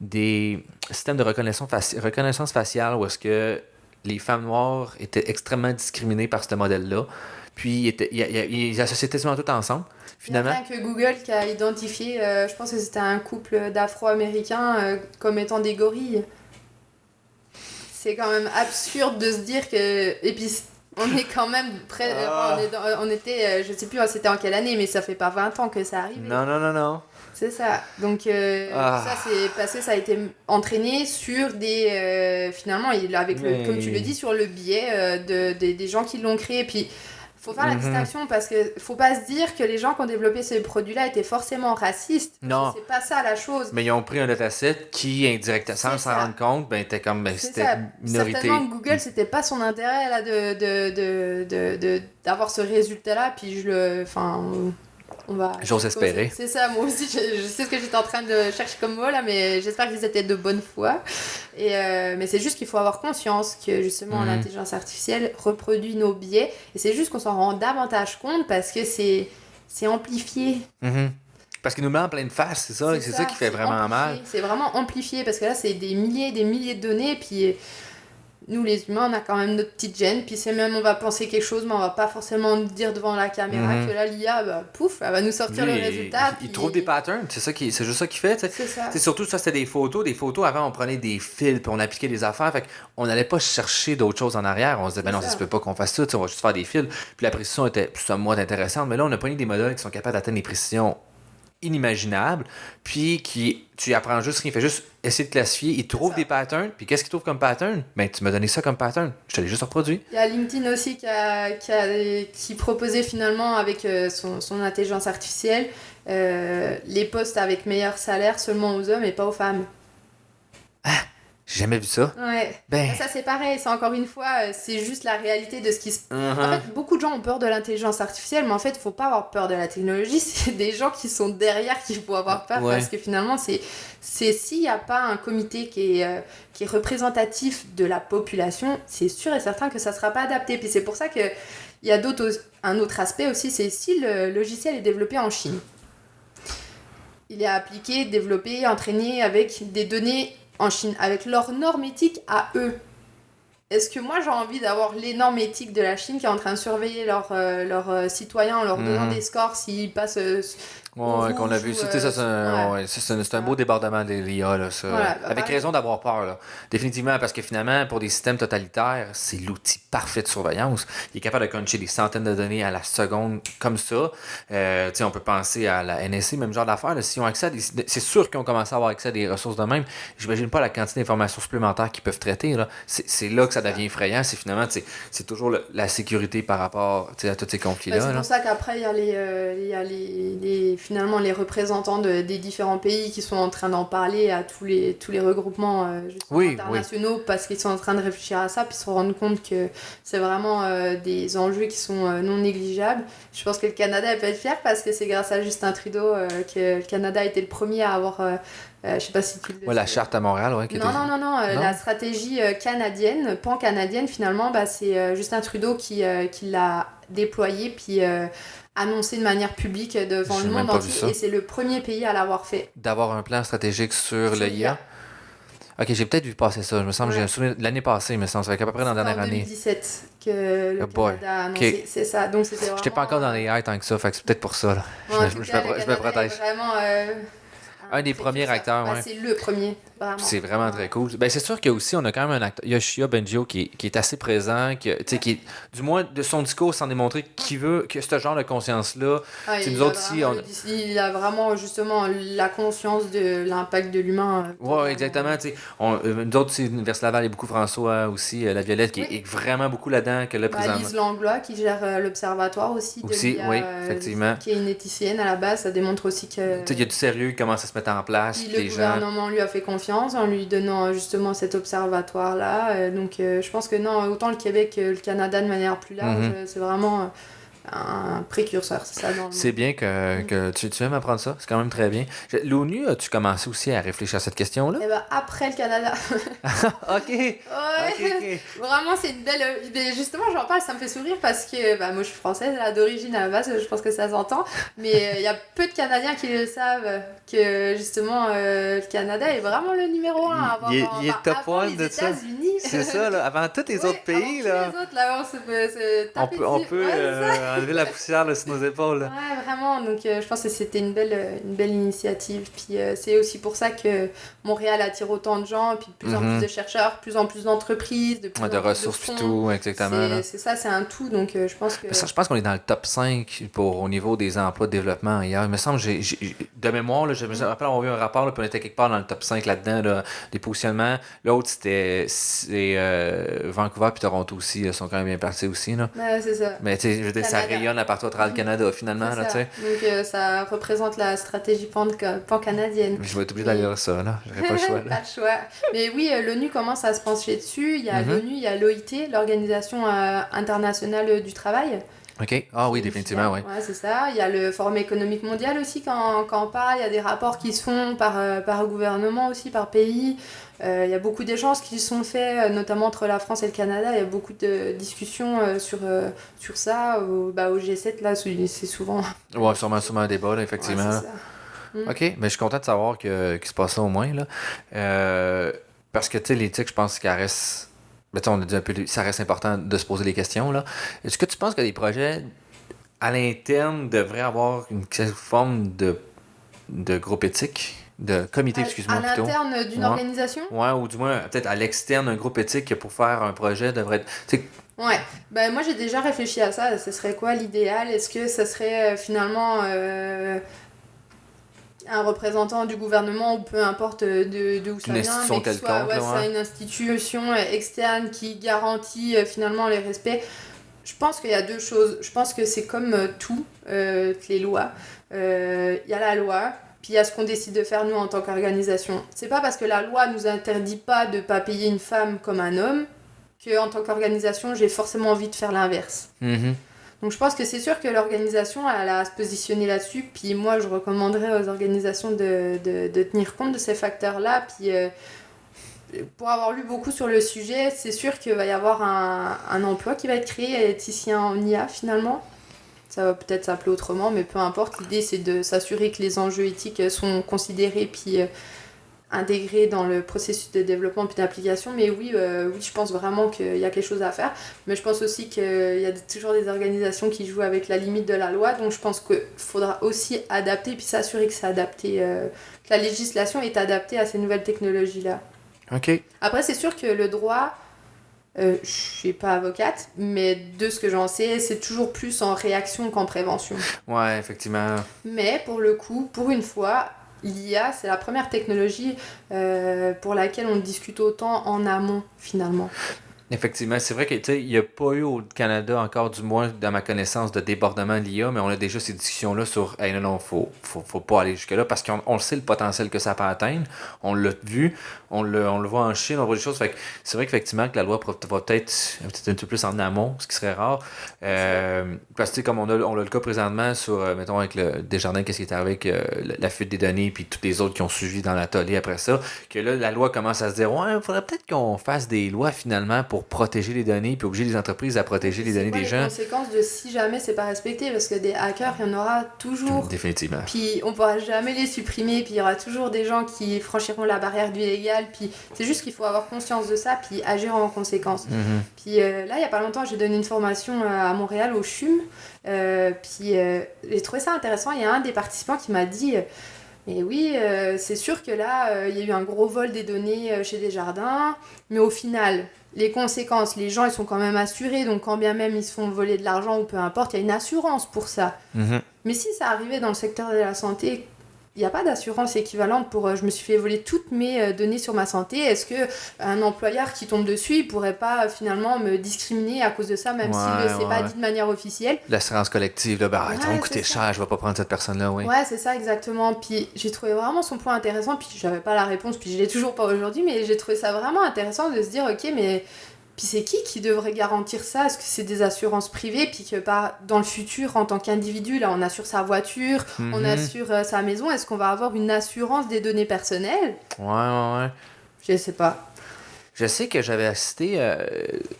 des systèmes de reconnaissance faciale où est-ce que les femmes noires étaient extrêmement discriminées par ce modèle-là. Puis ils associaient tellement tout ensemble. Finalement. Il y a rien que Google qui a identifié, je pense que c'était un couple d'Afro-Américains comme étant des gorilles. C'est quand même absurde de se dire que... Et puis on est quand même près... on était, je sais plus c'était en quelle année, mais ça fait pas 20 ans que ça arrive. Non. C'est ça. Donc ça c'est passé, ça a été entraîné sur des... finalement, comme tu le dis, sur le biais des gens qui l'ont créé. Puis faut faire la distinction parce que faut pas se dire que les gens qui ont développé ces produits-là étaient forcément racistes. Non. C'est pas ça la chose. Mais ils ont pris un dataset qui, indirectement, sans s'en rendre compte, était comme, c'était minorité. Certainement que Google, c'était pas son intérêt là, d'avoir ce résultat-là. Puis j'ose espérer. C'est ça, moi aussi, je sais ce que j'étais en train de chercher comme mot là, mais j'espère qu'ils étaient de bonne foi. Mais c'est juste qu'il faut avoir conscience que justement l'intelligence artificielle reproduit nos biais, et c'est juste qu'on s'en rend davantage compte parce que c'est amplifié. Parce qu'il nous met en pleine face, c'est ça qui fait vraiment mal. C'est vraiment amplifié parce que là, c'est des milliers et des milliers de données, puis nous les humains on a quand même notre petite gêne, puis c'est même on va penser quelque chose mais on va pas forcément dire devant la caméra que là l'IA pouf elle va nous sortir le résultat. Il trouve des patterns, c'est juste ça qu'il fait. C'est ça. Surtout ça c'était des photos avant on prenait des fils puis on appliquait des affaires, fait on n'allait pas chercher d'autres choses en arrière, on se disait non ça se peut pas qu'on fasse ça, on va juste faire des fils, puis la précision était somewhat intéressante, mais là on a pris des modèles qui sont capables d'atteindre des précisions inimaginable, puis tu apprends juste rien, il fait juste essayer de classifier, il trouve des patterns, puis qu'est-ce qu'il trouve comme pattern? Ben, tu m'as donné ça comme pattern, je te l'ai juste reproduit. Il y a LinkedIn aussi qui proposait finalement avec son intelligence artificielle les postes avec meilleur salaire seulement aux hommes et pas aux femmes. J'ai jamais vu ça. Ouais. Ça c'est pareil, c'est encore une fois, c'est juste la réalité de ce qui se... En fait, beaucoup de gens ont peur de l'intelligence artificielle, mais en fait, il faut pas avoir peur de la technologie, c'est des gens qui sont derrière qu'il faut avoir peur, parce que finalement, c'est s'il n'y a pas un comité qui est représentatif de la population, c'est sûr et certain que ça sera pas adapté. Puis c'est pour ça que il y a un autre aspect aussi, c'est si le logiciel est développé en Chine. Il est appliqué, développé, entraîné avec des données en Chine, avec leurs normes éthiques à eux. Est-ce que moi j'ai envie d'avoir les normes éthiques de la Chine qui est en train de surveiller leurs citoyens en leur donnant des scores s'ils passent qu'on a vu, c'est un beau débordement de l'IA, là, ça. Voilà, avec raison d'avoir peur, là. Définitivement, parce que finalement, pour des systèmes totalitaires, c'est l'outil parfait de surveillance. Il est capable de cruncher des centaines de données à la seconde comme ça. On peut penser à la NSA, même genre d'affaires. S'ils ont accès à c'est sûr qu'ils ont commencé à avoir accès à des ressources de même. J'imagine pas la quantité d'informations supplémentaires qu'ils peuvent traiter, là. C'est là que ça devient effrayant. C'est finalement, c'est toujours la sécurité par rapport à tous ces conflits-là. C'est pour ça qu'après, il y a finalement les représentants des différents pays qui sont en train d'en parler à tous les regroupements internationaux parce qu'ils sont en train de réfléchir à ça puis se rendre compte que c'est vraiment des enjeux qui sont non négligeables. Je pense que le Canada peut être fier parce que c'est grâce à Justin Trudeau que le Canada a été le premier à avoir je sais pas si tu le sais. La charte à Montréal, Non. La stratégie canadienne, pan-canadienne, finalement, c'est Justin Trudeau qui l'a déployée puis annoncé de manière publique devant le monde entier. Et c'est le premier pays à l'avoir fait. D'avoir un plan stratégique sur l'IA. Ok, j'ai peut-être vu passer ça. Je me semble j'ai un souvenir l'année passée, mais ça fait à peu près dans la dernière année. En 2017 que le Canada a annoncé. C'est ça. Donc c'était vraiment... J'étais pas encore dans les AI tant que ça, fait que c'est peut-être pour ça. Là. Je me protège. Vraiment... un des premiers acteurs, c'est le premier, vraiment. C'est vraiment très cool. Ben, c'est sûr qu'il y a aussi, on a quand même un acteur, Yoshia Bengio, qui est assez présent, qui est, du moins, de son discours, sans démontrer qu'il veut, que ce genre de conscience-là, il a vraiment, justement, la conscience de l'impact de l'humain. Oui, exactement. Nous autres, Université Laval, et beaucoup François aussi, la Violette, qui est vraiment beaucoup là-dedans, que là, présentement. Lise Langlois, qui gère l'Observatoire aussi. Effectivement. Qui est une éthicienne à la base, ça démontre aussi que... Il y a du sérieux qui commence à se mettre en place. Puis le gouvernement lui a fait confiance en lui donnant justement cet observatoire-là. Donc je pense que non, autant le Québec que le Canada de manière plus large, c'est vraiment un précurseur, c'est ça dans le C'est bien que tu aimes apprendre ça. C'est quand même très bien. L'ONU, as-tu commencé aussi à réfléchir à cette question-là? Et ben après le Canada. OK. Ouais, OK. vraiment c'est une belle. Mais justement, j'en parle, ça me fait sourire parce que bah, moi je suis française là, d'origine à la base, je pense que ça s'entend. Mais il y a peu de Canadiens qui le savent que justement le Canada est vraiment le numéro 1 à avoir. Il est top avant 1 les de ça. États-Unis. C'est ça, là. Avant tous les Ouais, autres pays, avant là. tous les autres, là, on se peut se taper On dessus. peut Ouais, c'est ça. enlever la poussière là, sur nos épaules. Là. Ouais, vraiment. Donc, je pense que c'était une belle initiative. Puis, c'est aussi pour ça que Montréal attire autant de gens, puis de plus en plus de chercheurs, de plus en plus d'entreprises, de plus en De plus ressources de et fonds. tout, exactement. Là. C'est ça, c'est un tout. Donc, je pense que. Ça, je pense qu'on est dans le top 5 au niveau des emplois de développement ailleurs. Il me semble, de mémoire, là, je me rappelle avoir vu un rapport, là, puis on était quelque part dans le top 5 là-dedans, là, des positionnements. L'autre, c'est Vancouver puis Toronto aussi, là, sont quand même bien partis aussi. Là. Ouais, c'est ça. Mais tu sais, je veux dire, ça Canada. rayonne à partout à travers le Canada, finalement. C'est Là, ça. tu sais. Donc, ça représente la stratégie pan-canadienne. Je vais être obligé d'aller lire ça, là. J'aurais pas le choix. Là. Pas le choix. Mais oui, l'ONU commence à se pencher dessus. Il y a Mhm. l'ONU, il y a l'OIT, l'Organisation internationale du travail. OK. Ah oui, définitivement, oui. Ouais, c'est ça. Il y a le Forum économique mondial aussi quand on parle. Il y a des rapports qui se font par gouvernement aussi, par pays. Il y a beaucoup d'échanges qui sont faits, notamment entre la France et le Canada. Il y a beaucoup de discussions sur ça. Au G7, là, c'est souvent... Ouais, sûrement un débat, là, effectivement. Ouais, là. c'est ça. OK, mais je suis content de savoir qu'il se passe ça au moins. Là. Parce que, tu sais, l'éthique, je pense qu'elle reste... Ben, on a dit un peu, ça reste important de se poser les questions. Là. Est-ce que tu penses que les projets à l'interne devraient avoir une forme de groupe éthique, de comité, excuse-moi, À plutôt? l'interne d'une Ouais. organisation? Ouais, ou du moins, peut-être à l'externe, un groupe éthique pour faire un projet devrait être... tu sais, Ouais, ben moi j'ai déjà réfléchi à ça, ce serait quoi l'idéal? Est-ce que ça serait finalement un représentant du gouvernement ou peu importe d'où ça Une vient, institution mais que ce soit quelconque, là, ça, ouais. une institution externe qui garantit finalement les respects? Je pense qu'il y a deux choses. Je pense que c'est comme tout, les lois. Il y a la loi, puis il y a ce qu'on décide de faire nous en tant qu'organisation. C'est pas parce que la loi nous interdit pas de pas payer une femme comme un homme que en tant qu'organisation j'ai forcément envie de faire l'inverse. mhm. Donc je pense que c'est sûr que l'organisation elle a à se positionner là-dessus, puis moi je recommanderais aux organisations de tenir compte de ces facteurs-là, puis pour avoir lu beaucoup sur le sujet, c'est sûr qu'il va y avoir un emploi qui va être créé, éthicien en IA finalement. Ça va peut-être s'appeler autrement, mais peu importe, l'idée c'est de s'assurer que les enjeux éthiques sont considérés puis intégrés dans le processus de développement puis d'application. Mais oui, je pense vraiment qu'il y a quelque chose à faire. Mais je pense aussi qu'il y a toujours des organisations qui jouent avec la limite de la loi. Donc je pense qu'il faudra aussi adapter puis s'assurer que c'est adapté, que la législation est adaptée à ces nouvelles technologies-là. OK. Après, c'est sûr que le droit, je suis pas avocate, mais de ce que j'en sais, c'est toujours plus en réaction qu'en prévention. Ouais, effectivement. Mais pour le coup, pour une fois, l'IA, c'est la première technologie pour laquelle on discute autant en amont, finalement. Effectivement, c'est vrai qu'il n'y a pas eu au Canada encore, du moins dans ma connaissance, de débordement de l'IA, mais on a déjà ces discussions-là sur hey, non, faut pas aller jusque-là parce qu'on le sait le potentiel que ça peut atteindre. On l'a vu, on le voit en Chine, on voit des choses. Fait que c'est vrai qu'effectivement que la loi va peut-être un peu plus en amont, ce qui serait rare. Parce que comme on a le cas présentement sur, mettons, avec le Desjardins, qu'est-ce qui est arrivé avec la fuite des données, puis tous les autres qui ont suivi dans l'atelier après ça, que là, la loi commence à se dire ouais, il faudrait peut-être qu'on fasse des lois finalement pour protéger les données, puis obliger les entreprises à protéger les données des gens. C'est quoi les conséquences de si jamais c'est pas respecté? Parce que des hackers, il y en aura toujours. Définitivement. Puis on pourra jamais les supprimer, puis il y aura toujours des gens qui franchiront la barrière du légal, puis c'est juste qu'il faut avoir conscience de ça, puis agir en conséquence. Mm-hmm. Puis là, il y a pas longtemps, j'ai donné une formation à Montréal, au CHUM, puis j'ai trouvé ça intéressant. Il y a un des participants qui m'a dit... Mais oui, c'est sûr que là, il y a eu un gros vol des données chez Desjardins, mais au final, les conséquences, les gens, ils sont quand même assurés, donc quand bien même ils se font voler de l'argent ou peu importe, il y a une assurance pour ça. Mm-hmm. Mais si ça arrivait dans le secteur de la santé, il n'y a pas d'assurance équivalente pour je me suis fait voler toutes mes données sur ma santé. Est-ce que un employeur qui tombe dessus, il pourrait pas finalement me discriminer à cause de ça, même s'il ne s'est pas dit de manière officielle? L'assurance collective, là, bah, ça va me coûter c'est cher, je vais pas prendre cette personne-là, oui. Ouais, c'est ça exactement. Puis j'ai trouvé vraiment son point intéressant, puis j'avais pas la réponse, puis je l'ai toujours pas aujourd'hui, mais j'ai trouvé ça vraiment intéressant de se dire ok, mais Puis c'est qui devrait garantir ça? Est-ce que c'est des assurances privées? Puis que dans le futur, en tant qu'individu, là, on assure sa voiture, on assure sa maison. Est-ce qu'on va avoir une assurance des données personnelles? Ouais. Je sais pas. Je sais que j'avais assisté,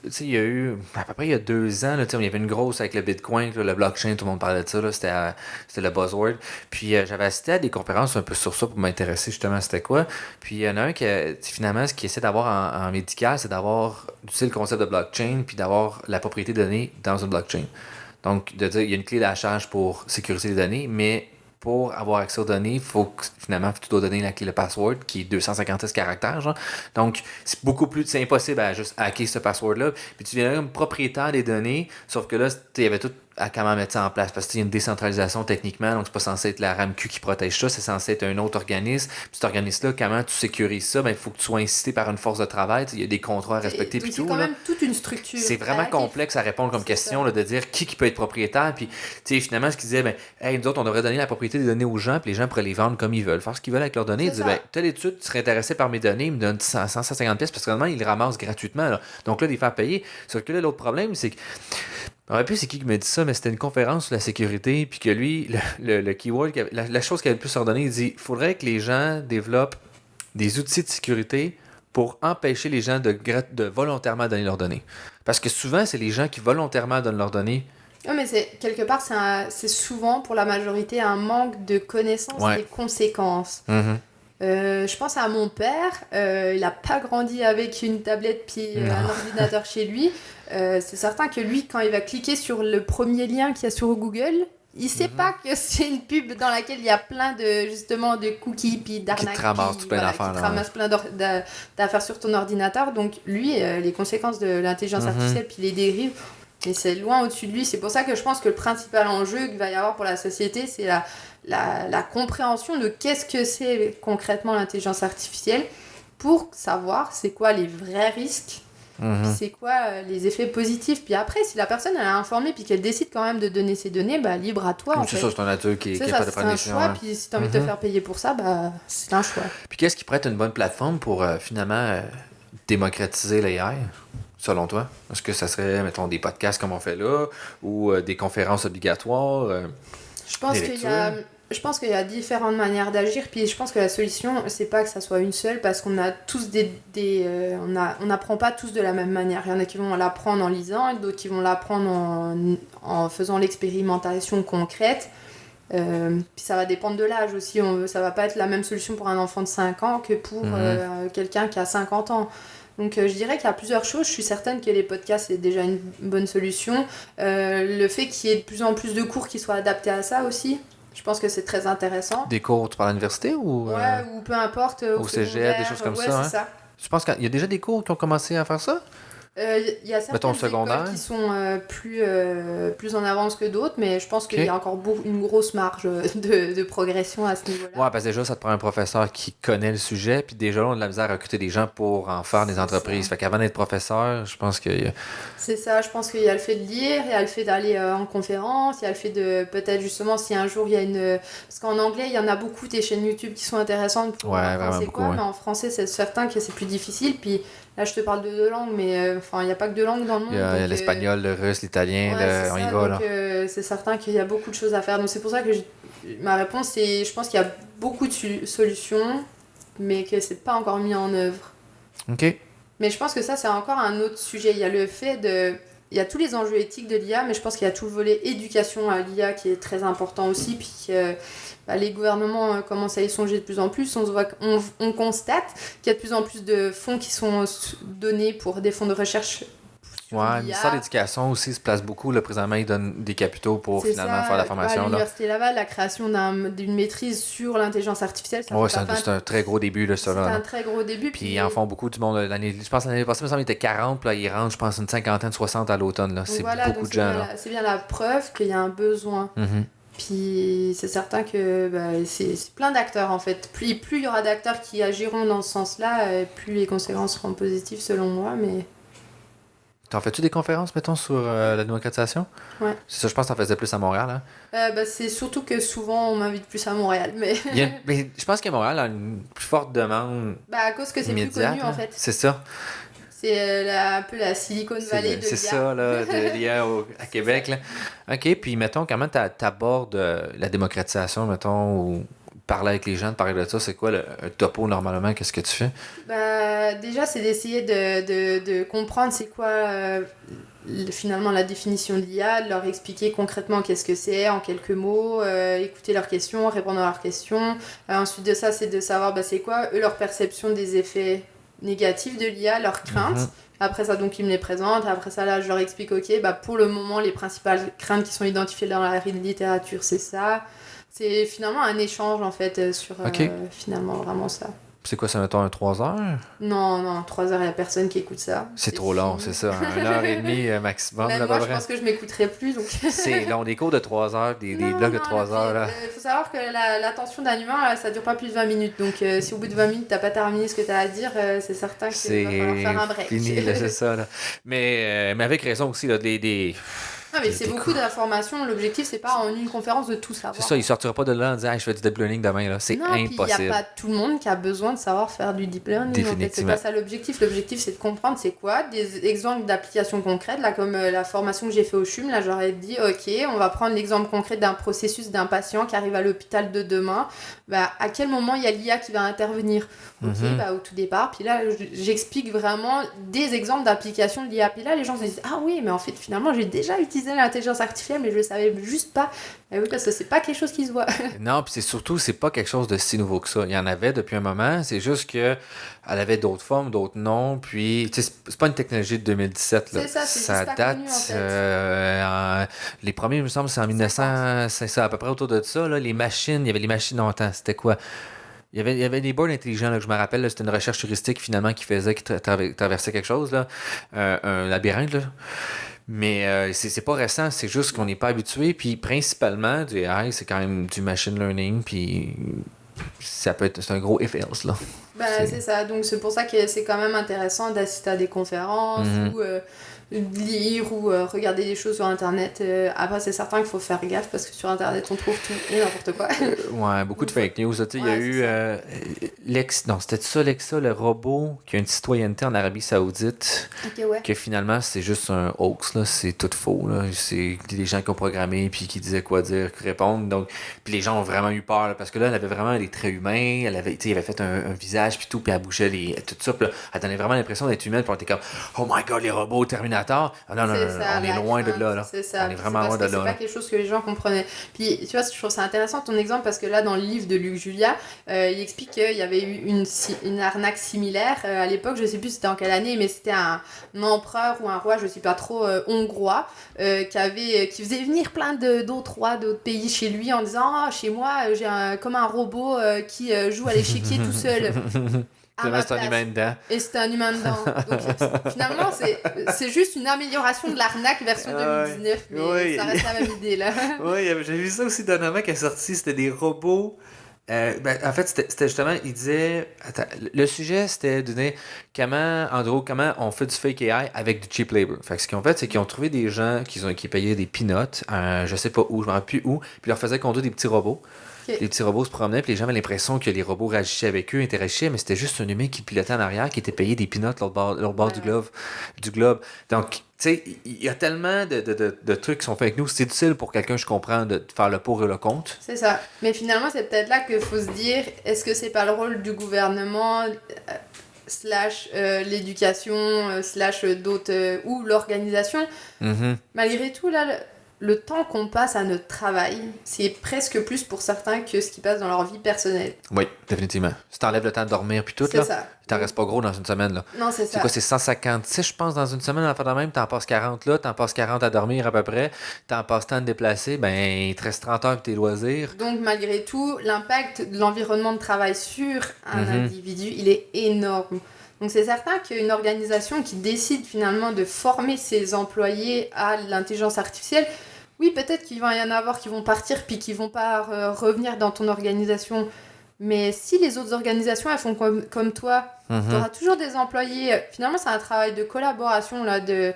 tu sais, il y a eu, à peu près il y a 2 ans, là, il y avait une grosse avec le Bitcoin, là, le blockchain, tout le monde parlait de ça, là, c'était le buzzword. Puis j'avais assisté à des conférences un peu sur ça pour m'intéresser justement c'était quoi. Puis il y en a un qui, finalement, ce qu'il essaie d'avoir en médical, c'est d'avoir, tu sais, le concept de blockchain, puis d'avoir la propriété de données dans une blockchain. Donc, de dire, il y a une clé d'achat pour sécuriser les données, mais pour avoir accès aux données, il faut que, finalement, tu dois donner la clé, le password, qui est 256 caractères, genre. Donc, c'est impossible à juste hacker ce password-là. Puis tu deviens comme propriétaire des données, sauf que là, il y avait tout à comment mettre ça en place, parce qu'il y a une décentralisation techniquement, donc c'est pas censé être la RAMQ qui protège ça, c'est censé être un autre organisme. Puis cet organisme-là, comment tu sécurises ça? Il faut que tu sois incité par une force de travail, il y a des contrats à respecter. Donc c'est quand même toute une structure. C'est vraiment complexe à répondre comme question, là, de dire qui peut être propriétaire. Puis finalement, ce qu'ils disaient, nous autres, on devrait donner la propriété des données aux gens, puis les gens pourraient les vendre comme ils veulent, faire ce qu'ils veulent avec leurs données. Ils disaient, telle étude, tu serais intéressé par mes données, ils me donnent 150 pièces parce que normalement, ils les ramassent gratuitement. Là. Donc là, les faire payer. Sauf que là, l'autre problème, c'est que je ne sais plus c'est qui me dit ça, mais c'était une conférence sur la sécurité, puis que lui, le keyword, la chose qu'il avait le plus ordonné, il dit il faudrait que les gens développent des outils de sécurité pour empêcher les gens de volontairement donner leurs données. Parce que souvent, c'est les gens qui volontairement donnent leurs données. Non, mais quelque part, c'est souvent, pour la majorité, un manque de connaissance des conséquences. Je pense à mon père, il n'a pas grandi avec une tablette puis un ordinateur chez lui. C'est certain que lui, quand il va cliquer sur le premier lien qu'il y a sur Google, il sait pas que c'est une pub dans laquelle il y a plein de cookies puis d'arnaques. Qui te ramassent plein d'affaires. Qui te ramassent plein d'affaires sur ton ordinateur. Donc lui, les conséquences de l'intelligence artificielle puis les dérives, mais c'est loin au-dessus de lui. C'est pour ça que je pense que le principal enjeu qu'il va y avoir pour la société, c'est la compréhension de qu'est-ce que c'est concrètement l'intelligence artificielle pour savoir c'est quoi les vrais risques, c'est quoi les effets positifs. Puis après, si la personne elle est informée puis qu'elle décide quand même de donner ses données, libre à toi. C'est ça, c'est ton nature qui est pas de prendre des décisions. C'est un choix, puis si tu as envie de te faire payer pour ça, c'est un choix. Puis qu'est-ce qui pourrait être une bonne plateforme pour finalement démocratiser l'AI? Selon toi? Est-ce que ça serait, mettons, des podcasts comme on fait là, ou des conférences obligatoires? Je pense qu'il y a différentes manières d'agir, puis je pense que la solution, c'est pas que ça soit une seule, parce qu'on a tous on n'apprend pas tous de la même manière. Il y en a qui vont l'apprendre en lisant, et d'autres qui vont l'apprendre en faisant l'expérimentation concrète. Puis ça va dépendre de l'âge aussi. Ça va pas être la même solution pour un enfant de 5 ans que pour quelqu'un qui a 50 ans. Donc je dirais qu'il y a plusieurs choses. Je suis certaine que les podcasts c'est déjà une bonne solution. Le fait qu'il y ait de plus en plus de cours qui soient adaptés à ça aussi, je pense que c'est très intéressant. Des cours, tu parles à l'université ou ou peu importe. Au cégep, des choses comme ça. Ouais, c'est ça. Je pense qu'il y a déjà des cours qui ont commencé à faire ça? Il y a certaines écoles qui sont plus en avance que d'autres, mais je pense qu'il y a encore une grosse marge de progression à ce niveau-là. Ouais, parce que déjà, ça te prend un professeur qui connaît le sujet, puis déjà, on a de la misère à recruter des gens pour en faire des entreprises. Fait qu'avant d'être professeur, je pense qu'il y a... C'est ça, je pense qu'il y a le fait de lire, il y a le fait d'aller en conférence, il y a le fait de, peut-être justement, si un jour il y a une... Parce qu'en anglais, il y en a beaucoup des chaînes YouTube qui sont intéressantes pour apprendre c'est quoi, mais en français, c'est certain que c'est plus difficile, puis... Là, je te parle de 2 langues, mais il n'y a pas que 2 langues dans le monde. Il y a l'espagnol, le russe, l'italien, on y va. Donc, c'est certain qu'il y a beaucoup de choses à faire. Donc, c'est pour ça que ma réponse, c'est je pense qu'il y a beaucoup de solutions, mais que c'est pas encore mis en œuvre. OK. Mais je pense que ça, c'est encore un autre sujet. Il y a le fait de... Il y a tous les enjeux éthiques de l'IA, mais je pense qu'il y a tout le volet éducation à l'IA qui est très important aussi, puis les gouvernements commencent à y songer de plus en plus. On constate qu'il y a de plus en plus de fonds qui sont donnés pour des fonds de recherche. Ouais, le ministère de l'Éducation aussi se place beaucoup. Là, présentement, ils donnent des capitaux pour finalement faire la formation. À l'Université Laval, la création d'une maîtrise sur l'intelligence artificielle. Oui, c'est un très gros début. Là, ça, c'est un très gros début. Puis ils en font beaucoup du monde. Je pense que l'année passée, il me semble qu'il était 40, puis là, ils rentrent, je pense, une cinquantaine, 60 à l'autonne. Là. C'est beaucoup de gens. C'est bien la preuve qu'il y a un besoin. Puis c'est certain que c'est plein d'acteurs en fait. Plus il y aura d'acteurs qui agiront dans ce sens-là, plus les conséquences seront positives selon moi. Mais... T'en fais-tu des conférences, mettons, sur la démocratisation? Ouais. C'est ça, je pense que t'en faisais plus à Montréal. Hein? C'est surtout que souvent, on m'invite plus à Montréal. Mais je pense qu'à Montréal, a une plus forte demande à cause que c'est immédiate, plus connu, en fait. C'est ça. C'est un peu la Silicon Valley de l'IA. C'est ça, là, de l'IA à Québec. Là. OK, puis mettons, comment tu abordes la démocratisation, mettons, ou parler avec les gens, parler de ça, c'est quoi un topo normalement? Qu'est-ce que tu fais? Déjà, c'est d'essayer de comprendre c'est quoi finalement la définition de l'IA, de leur expliquer concrètement qu'est-ce que c'est en quelques mots, écouter leurs questions, répondre à leurs questions. Ensuite de ça, c'est de savoir c'est quoi eux leur perception des effets négatifs de l'IA, leurs craintes. Après ça, donc, ils me les présentent. Après ça, là, je leur explique, OK, pour le moment, les principales craintes qui sont identifiées dans la littérature, c'est ça. C'est finalement un échange, en fait, sur finalement vraiment ça. C'est quoi, ça, mettons, un 3 heures? Non, 3 heures, il n'y a personne qui écoute ça. C'est trop long, c'est ça. 1h30 maximum. Même moi, je pense que je m'écouterai plus. Donc... C'est long, des cours de 3 heures, des blocs de 3 heures. Il faut savoir que l'attention d'un humain, là, ça ne dure pas plus de 20 minutes. Donc, si au bout de 20 minutes, tu n'as pas terminé ce que tu as à dire, c'est certain qu'il va falloir faire un break. Fini, là, c'est ça. Là. Mais avec raison aussi, là, Ah, mais c'est beaucoup d'informations. L'objectif, c'est pas en une conférence de tout savoir. C'est ça, il sortira pas de là en disant je fais du deep learning demain. Là. C'est impossible. Il n'y a pas tout le monde qui a besoin de savoir faire du deep learning. Définitivement. En fait, c'est pas ça l'objectif. L'objectif, c'est de comprendre c'est quoi. Des exemples d'applications concrètes, là, comme la formation que j'ai fait au CHUM, là, j'aurais dit OK, on va prendre l'exemple concret d'un processus d'un patient qui arrive à l'hôpital de demain. À quel moment il y a l'IA qui va intervenir? OK, au tout départ. Puis là, j'explique vraiment des exemples d'applications de l'IA. Puis là, les gens se disent ah oui, mais en fait, finalement, j'ai déjà utilisé l'intelligence artificielle, mais je le savais juste pas. Et oui, parce que c'est pas quelque chose qui se voit. Non, puis c'est pas quelque chose de si nouveau que ça. Il y en avait depuis un moment. C'est juste que elle avait d'autres formes, d'autres noms. Puis, c'est pas une technologie de 2017. Là. C'est ça, c'est ça juste date. connu, en fait. Les premiers, il me semble, c'est en 1900. C'est ça, à peu près autour de ça. Là, les machines, il y avait les machines longtemps. C'était quoi? Il y avait des boards intelligents, là, que je me rappelle. Là, c'était une recherche heuristique, finalement, qui traversait quelque chose, là. Un labyrinthe, là. Mais c'est pas récent, c'est juste qu'on n'est pas habitué. Puis principalement, du AI, c'est quand même du machine learning. Puis c'est un gros if-else, là. C'est ça. Donc c'est pour ça que c'est quand même intéressant d'assister à des conférences ou lire ou regarder des choses sur Internet. Après, c'est certain qu'il faut faire gaffe parce que sur Internet, on trouve tout et n'importe quoi. Ouais, beaucoup de fake news. Il y a eu c'était ça, Lexa, le robot qui a une citoyenneté en Arabie Saoudite. Okay, ouais. Que finalement, c'est juste un hoax. Là. C'est tout faux. Là. C'est des gens qui ont programmé puis qui disaient quoi dire, répondre. Donc, puis les gens ont vraiment eu peur là, parce que là, elle avait vraiment des traits humains. Elle avait fait un visage puis tout, puis elle bougeait tout ça. Puis là, elle donnait vraiment l'impression d'être humaine. Puis on était comme, oh my god, les robots, Terminator. Non, on est loin de là. C'est ça. On est vraiment loin de là. C'est pas quelque chose que les gens comprenaient. Puis, tu vois, je trouve ça intéressant ton exemple parce que là, dans le livre de Luc Julia, il explique qu'il y avait eu une arnaque similaire. À l'époque, je sais plus c'était en quelle année, mais c'était un empereur ou un roi, je sais pas trop, hongrois, qui faisait venir plein d'autres rois d'autres pays chez lui en disant chez moi, j'ai comme un robot qui joue à l'échiquier tout seul. C'est un humain dedans. Et c'était un humain dedans. Donc finalement, c'est juste une amélioration de l'arnaque version 2019, mais ça reste la même idée là. Oui, j'ai vu ça aussi d'un qui est sorti, c'était des robots. En fait, c'était justement, il disait. Attends, le sujet, c'était de dire comment on fait du fake AI avec du cheap labor. Fait que ce qu'ils ont fait, c'est qu'ils ont trouvé des gens qui payaient des peanuts, je sais pas où, je m'en rappelle plus où, puis leur faisaient conduire des petits robots. Okay. Les petits robots se promenaient, puis les gens avaient l'impression que les robots réagissaient avec eux, interagissaient, mais c'était juste un humain qui pilotait en arrière, qui était payé des peanuts l'autre bord du globe. Donc, tu sais, il y a tellement de trucs qui sont faits avec nous. C'est difficile pour quelqu'un, je comprends, de faire le pour et le contre. C'est ça. Mais finalement, c'est peut-être là qu'il faut se dire, est-ce que c'est pas le rôle du gouvernement / l'éducation / d'autres ou l'organisation malgré tout, là... Le temps qu'on passe à notre travail, c'est presque plus pour certains que ce qui passe dans leur vie personnelle. Oui, définitivement. Si t'enlèves le temps de dormir puis tout, c'est là, ça. T'en restes pas gros dans une semaine. Là. Non, c'est ça. C'est quoi, c'est 156, je pense, dans une semaine, en fait, de même. T'en passes 40 là, t'en passes 40 à dormir à peu près, t'en passes tant de déplacer, ben, il te reste 30 heures pour tes loisirs. Donc, malgré tout, l'impact de l'environnement de travail sur un individu, il est énorme. Donc c'est certain qu'une organisation qui décide finalement de former ses employés à l'intelligence artificielle, oui, peut-être qu'il va y en avoir qui vont partir puis qui vont pas revenir dans ton organisation. Mais si les autres organisations elles font comme toi, tu auras toujours des employés. Finalement, c'est un travail de collaboration là, de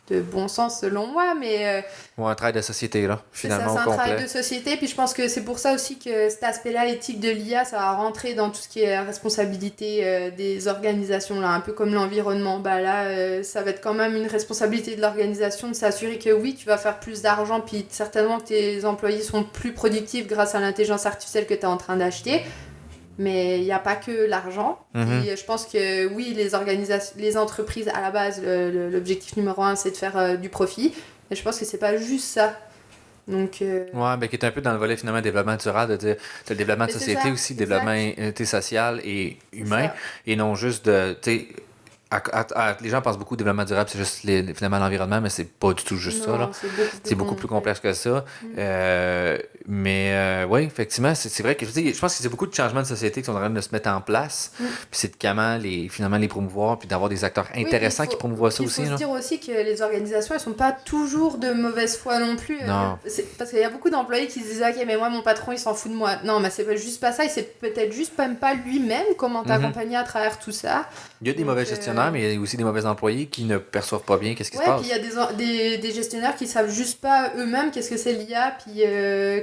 de bon sens selon moi, mais Ou un travail de société, là, finalement, c'est au un travail complet. de société, puis je pense que c'est pour ça aussi que cet aspect-là, éthique de l'IA, ça va rentrer dans tout ce qui est responsabilité des organisations, là, un peu comme l'environnement. Bah là, ça va être quand même une responsabilité de l'organisation de s'assurer que oui, tu vas faire plus d'argent, puis certainement que tes employés sont plus productifs grâce à l'intelligence artificielle que tu es en train d'acheter. Mais il n'y a pas que l'argent. Puis je pense que oui, les entreprises, à la base, l'objectif numéro 1, c'est de faire du profit. Mais je pense que c'est pas juste ça. Donc, Ouais, ben qui est un peu dans le volet finalement développement durable, de dire t'as le développement de mais c'est société ça, aussi, le exact. développement social et C'est humain, ça. et non juste de, tu sais, les gens pensent beaucoup au développement durable, c'est juste finalement l'environnement, mais c'est pas du tout juste ça, là. Non, c'est beaucoup plus C'est beaucoup plus complexe que ça. Mm. Mais oui, effectivement, c'est vrai que je pense que c'est beaucoup de changements de société qui sont en train de se mettre en place. Mm. Puis c'est de comment finalement les promouvoir, puis d'avoir des acteurs Oui, intéressants qui promouvoient ça il aussi. faut se Là. dire aussi que les organisations, elles sont pas toujours de mauvaise foi non plus. Non. Parce qu'il y a beaucoup d'employés qui se disent ok, mais moi mon patron il s'en fout de moi. Non, mais c'est juste pas ça. Il sait peut-être juste même pas lui-même comment t'accompagner à travers tout ça. Il y a des mauvais gestionnaires, mais il y a aussi des mauvais employés qui ne perçoivent pas bien qu'est-ce qui se passe. Puis il y a des gestionnaires qui savent juste pas eux-mêmes qu'est-ce que c'est l'IA, puis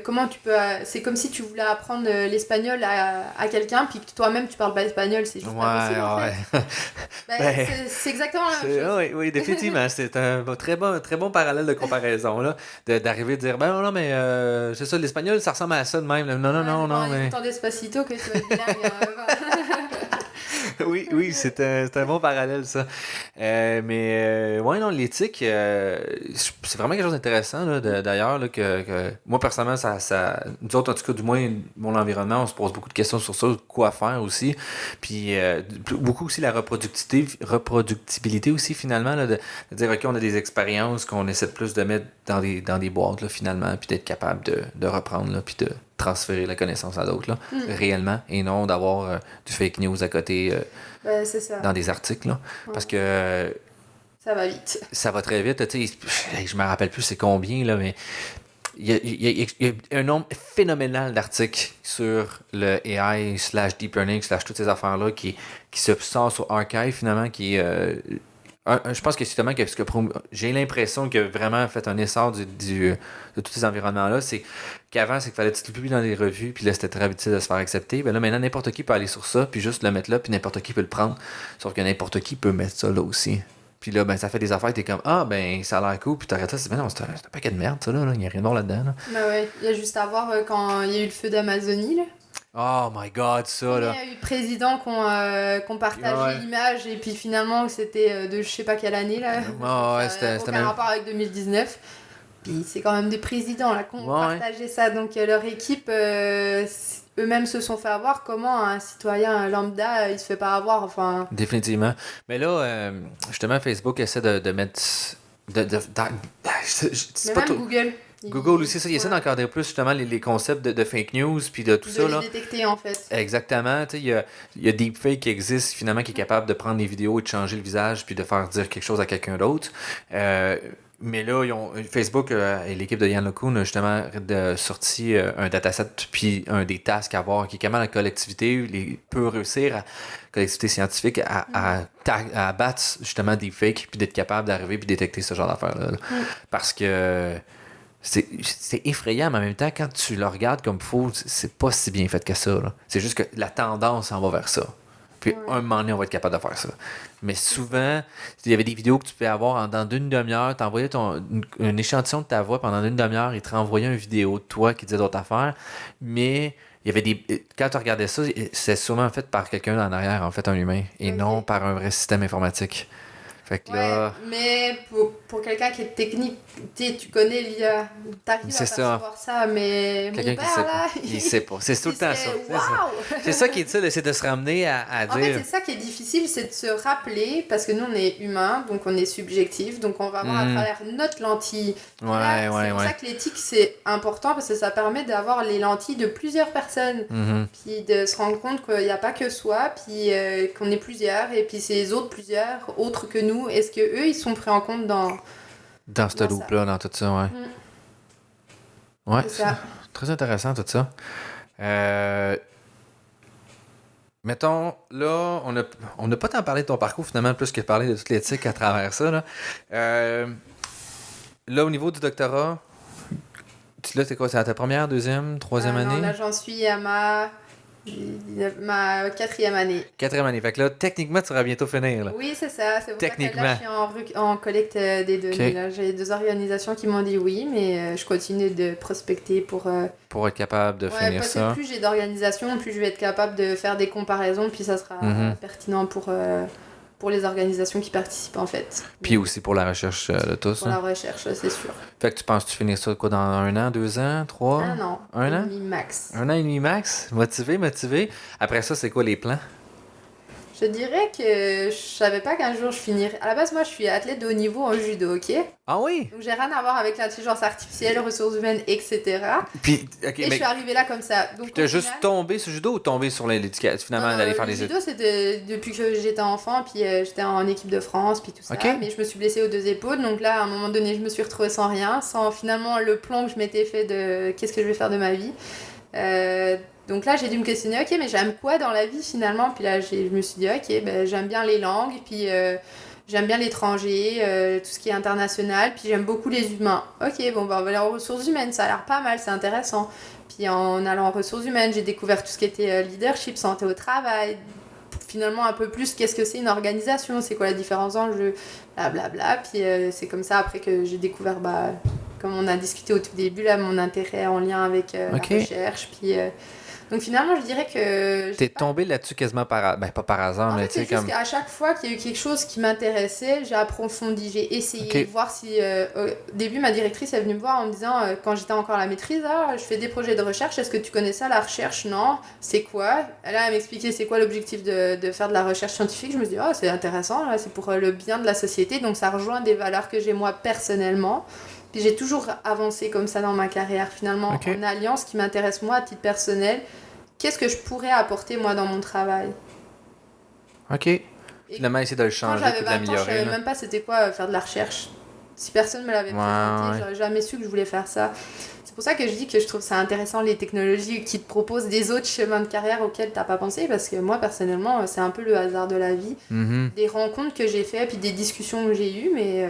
comment tu peux. C'est comme si tu voulais apprendre l'espagnol à quelqu'un, puis que toi-même tu parles pas espagnol, c'est juste pas possible en fait. C'est exactement la même chose. Oui, définitivement. C'est un très bon parallèle de comparaison, là. D'arriver à dire, ben non, mais c'est ça, l'espagnol, ça ressemble à ça de même. Non, mais. Tant Despacito que tu vas être bilingue. Oui, c'est un bon parallèle, ça. Ouais, non, l'éthique, c'est vraiment quelque chose d'intéressant, là, d'ailleurs, là, que moi, personnellement, nous autres, en tout cas, du moins, mon environnement, on se pose beaucoup de questions sur ça, quoi faire aussi. Puis, beaucoup aussi la reproductibilité aussi, finalement, là, de dire, OK, on a des expériences qu'on essaie de plus de mettre dans des boîtes, là, finalement, puis d'être capable de reprendre, là, puis de transférer la connaissance à d'autres, là, réellement, et non d'avoir du fake news à côté c'est ça. dans des articles, là, parce que ça va vite. Ça va très vite, tu sais, je me rappelle plus c'est combien, là, mais il y a un nombre phénoménal d'articles sur le AI / deep learning / toutes ces affaires-là qui se sort sur Archive, finalement, qui est... je pense que justement, j'ai l'impression qu'il a vraiment fait un essor de tous ces environnements-là. C'est qu'avant, c'est qu'il fallait que tu le publies dans des revues, puis là, c'était très difficile de se faire accepter. Ben là, maintenant, n'importe qui peut aller sur ça, puis juste le mettre là, puis n'importe qui peut le prendre. Sauf que n'importe qui peut mettre ça là aussi. Puis là, ben, ça fait des affaires, t'es comme, ah, ben, ça a l'air cool, puis t'arrêtes ça, c'est, ben non, c'est un paquet de merde, ça, là, il n'y a rien de bon là-dedans, là. Ben ouais, il y a juste à voir quand il y a eu le feu d'Amazonie, là. Oh my god, ça, là. Il y a eu présidents qui ont partagé l'image, et puis finalement, c'était de je sais pas quelle année, là. C'était aucun rapport avec 2019. Puis c'est quand même des présidents, là, qui ont partagé ça. Donc leur équipe, eux-mêmes se sont fait avoir. Comment un citoyen lambda, il se fait pas avoir, enfin... Définitivement. Mais là, justement, Facebook essaie de mettre... Mais même Google. Google aussi, ça, il essaie d'encadrer plus justement les concepts de fake news puis de tout ça. De là. les détecter en fait. Exactement. Il y a Deepfake qui existe finalement qui est capable de prendre des vidéos et de changer le visage puis de faire dire quelque chose à quelqu'un d'autre. Mais là, Facebook et l'équipe de Yann LeCun a justement sorti un dataset puis un des tasks à voir qui est comment la collectivité peut réussir, la collectivité scientifique, à battre justement des fakes puis d'être capable d'arriver puis détecter ce genre d'affaires-là. Parce que c'est effrayant, mais en même temps, quand tu le regardes comme faux, c'est pas si bien fait que ça. Là. C'est juste que la tendance en va vers ça. Puis un moment donné, on va être capable de faire ça. Mais souvent, il y avait des vidéos que tu pouvais avoir dans une demi-heure, t'envoyais un échantillon de ta voix pendant une demi-heure, il te renvoyait une vidéo de toi qui disait d'autres affaires. Mais il y avait quand tu regardais ça, c'est sûrement fait par quelqu'un en arrière, en fait, un humain, et non par un vrai système informatique. Fait que là... mais pour quelqu'un qui est technique, tu connais l'IA, t'arrives à percevoir ça, mais quelqu'un mon père, là, il sait pas. C'est tout le temps ça. Wow! C'est ça qui est difficile, c'est de se ramener à dire... En fait, c'est ça qui est difficile, c'est de se rappeler, parce que nous, on est humains, donc on est subjectif, donc on va voir à travers notre lentille. C'est pour ça que l'éthique, c'est important, parce que ça permet d'avoir les lentilles de plusieurs personnes, puis de se rendre compte qu'il n'y a pas que soi, puis qu'on est plusieurs, et puis c'est les autres plusieurs, autres que nous. Est-ce que eux ils sont pris en compte dans ce loop-là, dans tout ça, ouais. Ouais, c'est très intéressant tout ça. Mettons, là, on n'a pas tant parlé de ton parcours finalement, plus que parler de toute l'éthique à travers ça. Là. là, au niveau du doctorat, là, c'est quoi? C'est à ta première, deuxième, troisième année? Non, là, j'en suis à ma 4e année. 4e année. Fait que là, techniquement, tu vas bientôt finir. Là. Oui, c'est ça. C'est pour ça que Techniquement. là, je suis en collecte des données. Ok. Là. J'ai 2 organisations qui m'ont dit oui, mais je continue de prospecter pour... Pour être capable de finir parce ça. que plus j'ai d'organisations, plus je vais être capable de faire des comparaisons, puis ça sera pertinent pour les organisations qui participent, en fait. Puis aussi pour la recherche de tous. Pour la recherche, c'est sûr. Fait que tu penses que tu finis ça quoi, dans 1 an, 2 ans, 3? Un an. Un an? Et demi max. 1 an et demi max? Motivé. Après ça, c'est quoi les plans? Je dirais que je savais pas qu'un jour je finirais. À la base, moi, je suis athlète de haut niveau en judo, ok? Ah oui? Donc, j'ai rien à voir avec l'intelligence artificielle, ressources humaines, etc. Puis, ok, Et je mais suis arrivée là comme ça. Donc, t'as au juste final- tombé sur le judo ou tombé sur l'éducation, finalement, d'aller faire le des études? judo, c'était depuis que j'étais enfant, puis j'étais en équipe de France, puis tout ça. Ok. Mais je me suis blessée aux 2 épaules, donc là, à un moment donné, je me suis retrouvée sans rien, sans finalement le plan que je m'étais fait de qu'est-ce que je vais faire de ma vie. Donc là, j'ai dû me questionner, ok, mais j'aime quoi dans la vie finalement? Puis là, je me suis dit, ok, ben, j'aime bien les langues, puis j'aime bien l'étranger, tout ce qui est international, puis j'aime beaucoup les humains. Ok, bon, ben, on va aller en ressources humaines, ça a l'air pas mal, c'est intéressant. Puis en allant en ressources humaines, j'ai découvert tout ce qui était leadership, santé au travail, finalement un peu plus qu'est-ce que c'est une organisation, c'est quoi la différence d'enjeux, blablabla. Puis c'est comme ça après que j'ai découvert, comme on a discuté au tout début, là, mon intérêt en lien avec la recherche. Puis, donc finalement, je dirais que... T'es tombé là-dessus quasiment pas par hasard, En mais fait, tu c'est sais, juste comme. qu'à chaque fois qu'il y a eu quelque chose qui m'intéressait, j'ai approfondi, j'ai essayé de voir si... au début, ma directrice est venue me voir en me disant, quand j'étais encore à la maîtrise, je fais des projets de recherche, est-ce que tu connais ça, la recherche? Non. C'est quoi? Là, elle m'expliquait c'est quoi l'objectif de faire de la recherche scientifique. Je me suis dit, c'est intéressant, là, c'est pour le bien de la société, donc ça rejoint des valeurs que j'ai moi personnellement. Puis j'ai toujours avancé comme ça dans ma carrière, finalement, en alliant ce qui m'intéresse moi à titre personnel. Qu'est-ce que je pourrais apporter moi dans mon travail? Ok. Finalement, essayer de le changer, quand j'avais puis de 20 ans, je l'améliorer. savais là. même pas c'était quoi faire de la recherche. Si personne me l'avait présenté, j'aurais jamais su que je voulais faire ça. C'est pour ça que je dis que je trouve ça intéressant les technologies qui te proposent des autres chemins de carrière auxquels t'as pas pensé, parce que moi personnellement c'est un peu le hasard de la vie. Des rencontres que j'ai faites puis des discussions que j'ai eues, mais